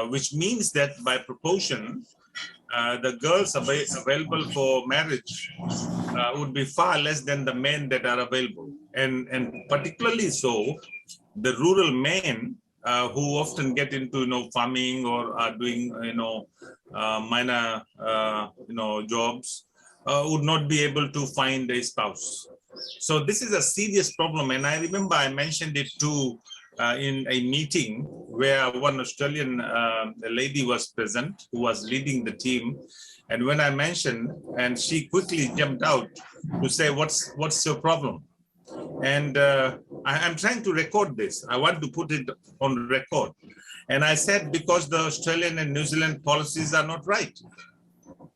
which means that by proportion the girls available for marriage would be far less than the men that are available, and particularly so the rural men who often get into farming or are doing minor jobs would not be able to find a spouse. So this is a serious problem, and I remember I mentioned it too in a meeting where one Australian lady was present who was leading the team, and when I mentioned, and she quickly jumped out to say, what's your problem? And I'm trying to record this. I want to put it on record. And I said, because the Australian and New Zealand policies are not right.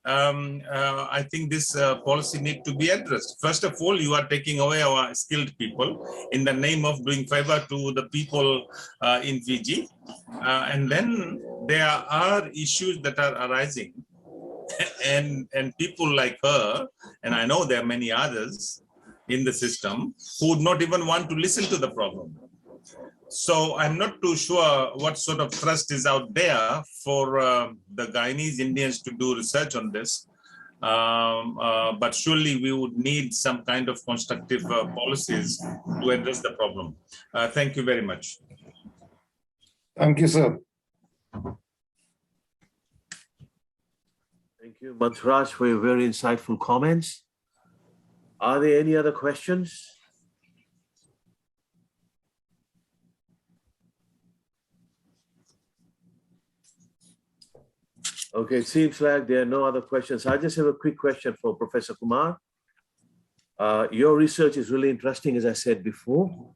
I think this policy needs to be addressed. First of all, you are taking away our skilled people in the name of doing favor to the people in Fiji. And then there are issues that are arising. And people like her, and I know there are many others in the system, who would not even want to listen to the problem. So I'm not too sure what sort of thrust is out there for the Guyanese Indians to do research on this. But surely we would need some kind of constructive policies to address the problem. Thank you very much. Thank you, sir. Thank you, Mantraj, for your very insightful comments. Are there any other questions? Okay, it seems like there are no other questions. I just have a quick question for Professor Kumar. Your research is really interesting, as I said before.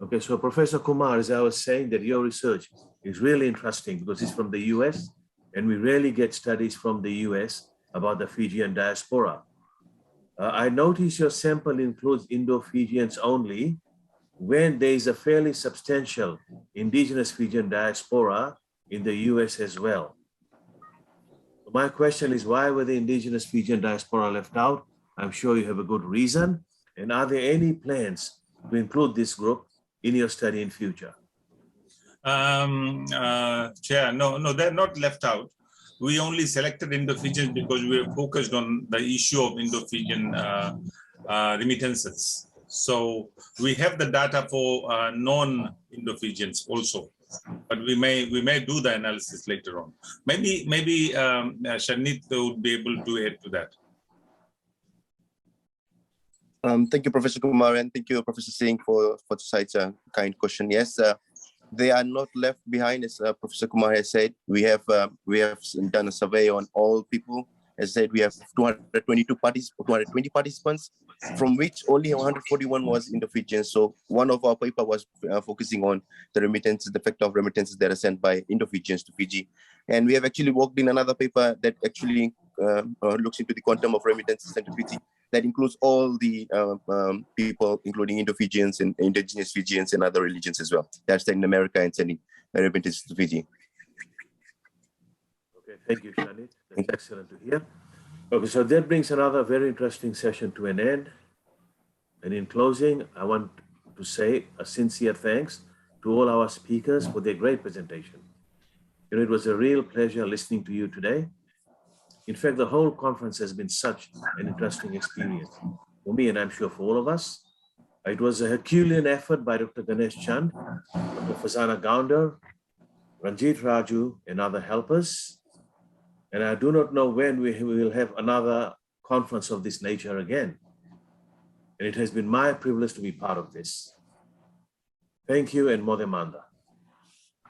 Okay, so Professor Kumar, as I was saying, that your research is really interesting because it's from the US, and we rarely get studies from the US about the Fijian diaspora. I notice your sample includes Indo-Fijians only, when there is a fairly substantial indigenous Fijian diaspora in the US as well. My question is, why were the indigenous Fijian diaspora left out? I'm sure you have a good reason. And are there any plans to include this group in your study in future? Chair, no, they're not left out. We only selected Indo-Fijians because we were focused on the issue of Indo-Fijian remittances. So we have the data for non-Indo-Fijians also, but we may do the analysis later on. Maybe Sharnit would be able to add to that. Thank you, Professor Kumar, and thank you, Professor Singh, for such a kind question. Yes, they are not left behind, as Professor Kumar has said. We have done a survey on all people. As I said, we have 220 participants, from which only 141 was Indo-Fijian. So one of our paper was focusing on the remittances, the effect of remittances that are sent by Indo-Fijians to Fiji. And we have actually worked in another paper that actually looks into the quantum of remittances sent to Fiji. That includes all the people, including Indo-Fijians and indigenous Fijians and other religions as well. That's in America and sending remittances to Fiji. Okay, thank you, Sharnit. That's excellent to hear. Okay, so that brings another very interesting session to an end. And in closing, I want to say a sincere thanks to all our speakers for their great presentation. You know, it was a real pleasure listening to you today. In fact, the whole conference has been such an interesting experience for me, and I'm sure for all of us. It was a Herculean effort by Dr. Ganesh Chand, Dr. Fazana Gounder, Ranjit Raju, and other helpers. And I do not know when we will have another conference of this nature again. And it has been my privilege to be part of this. Thank you, and Modemanda.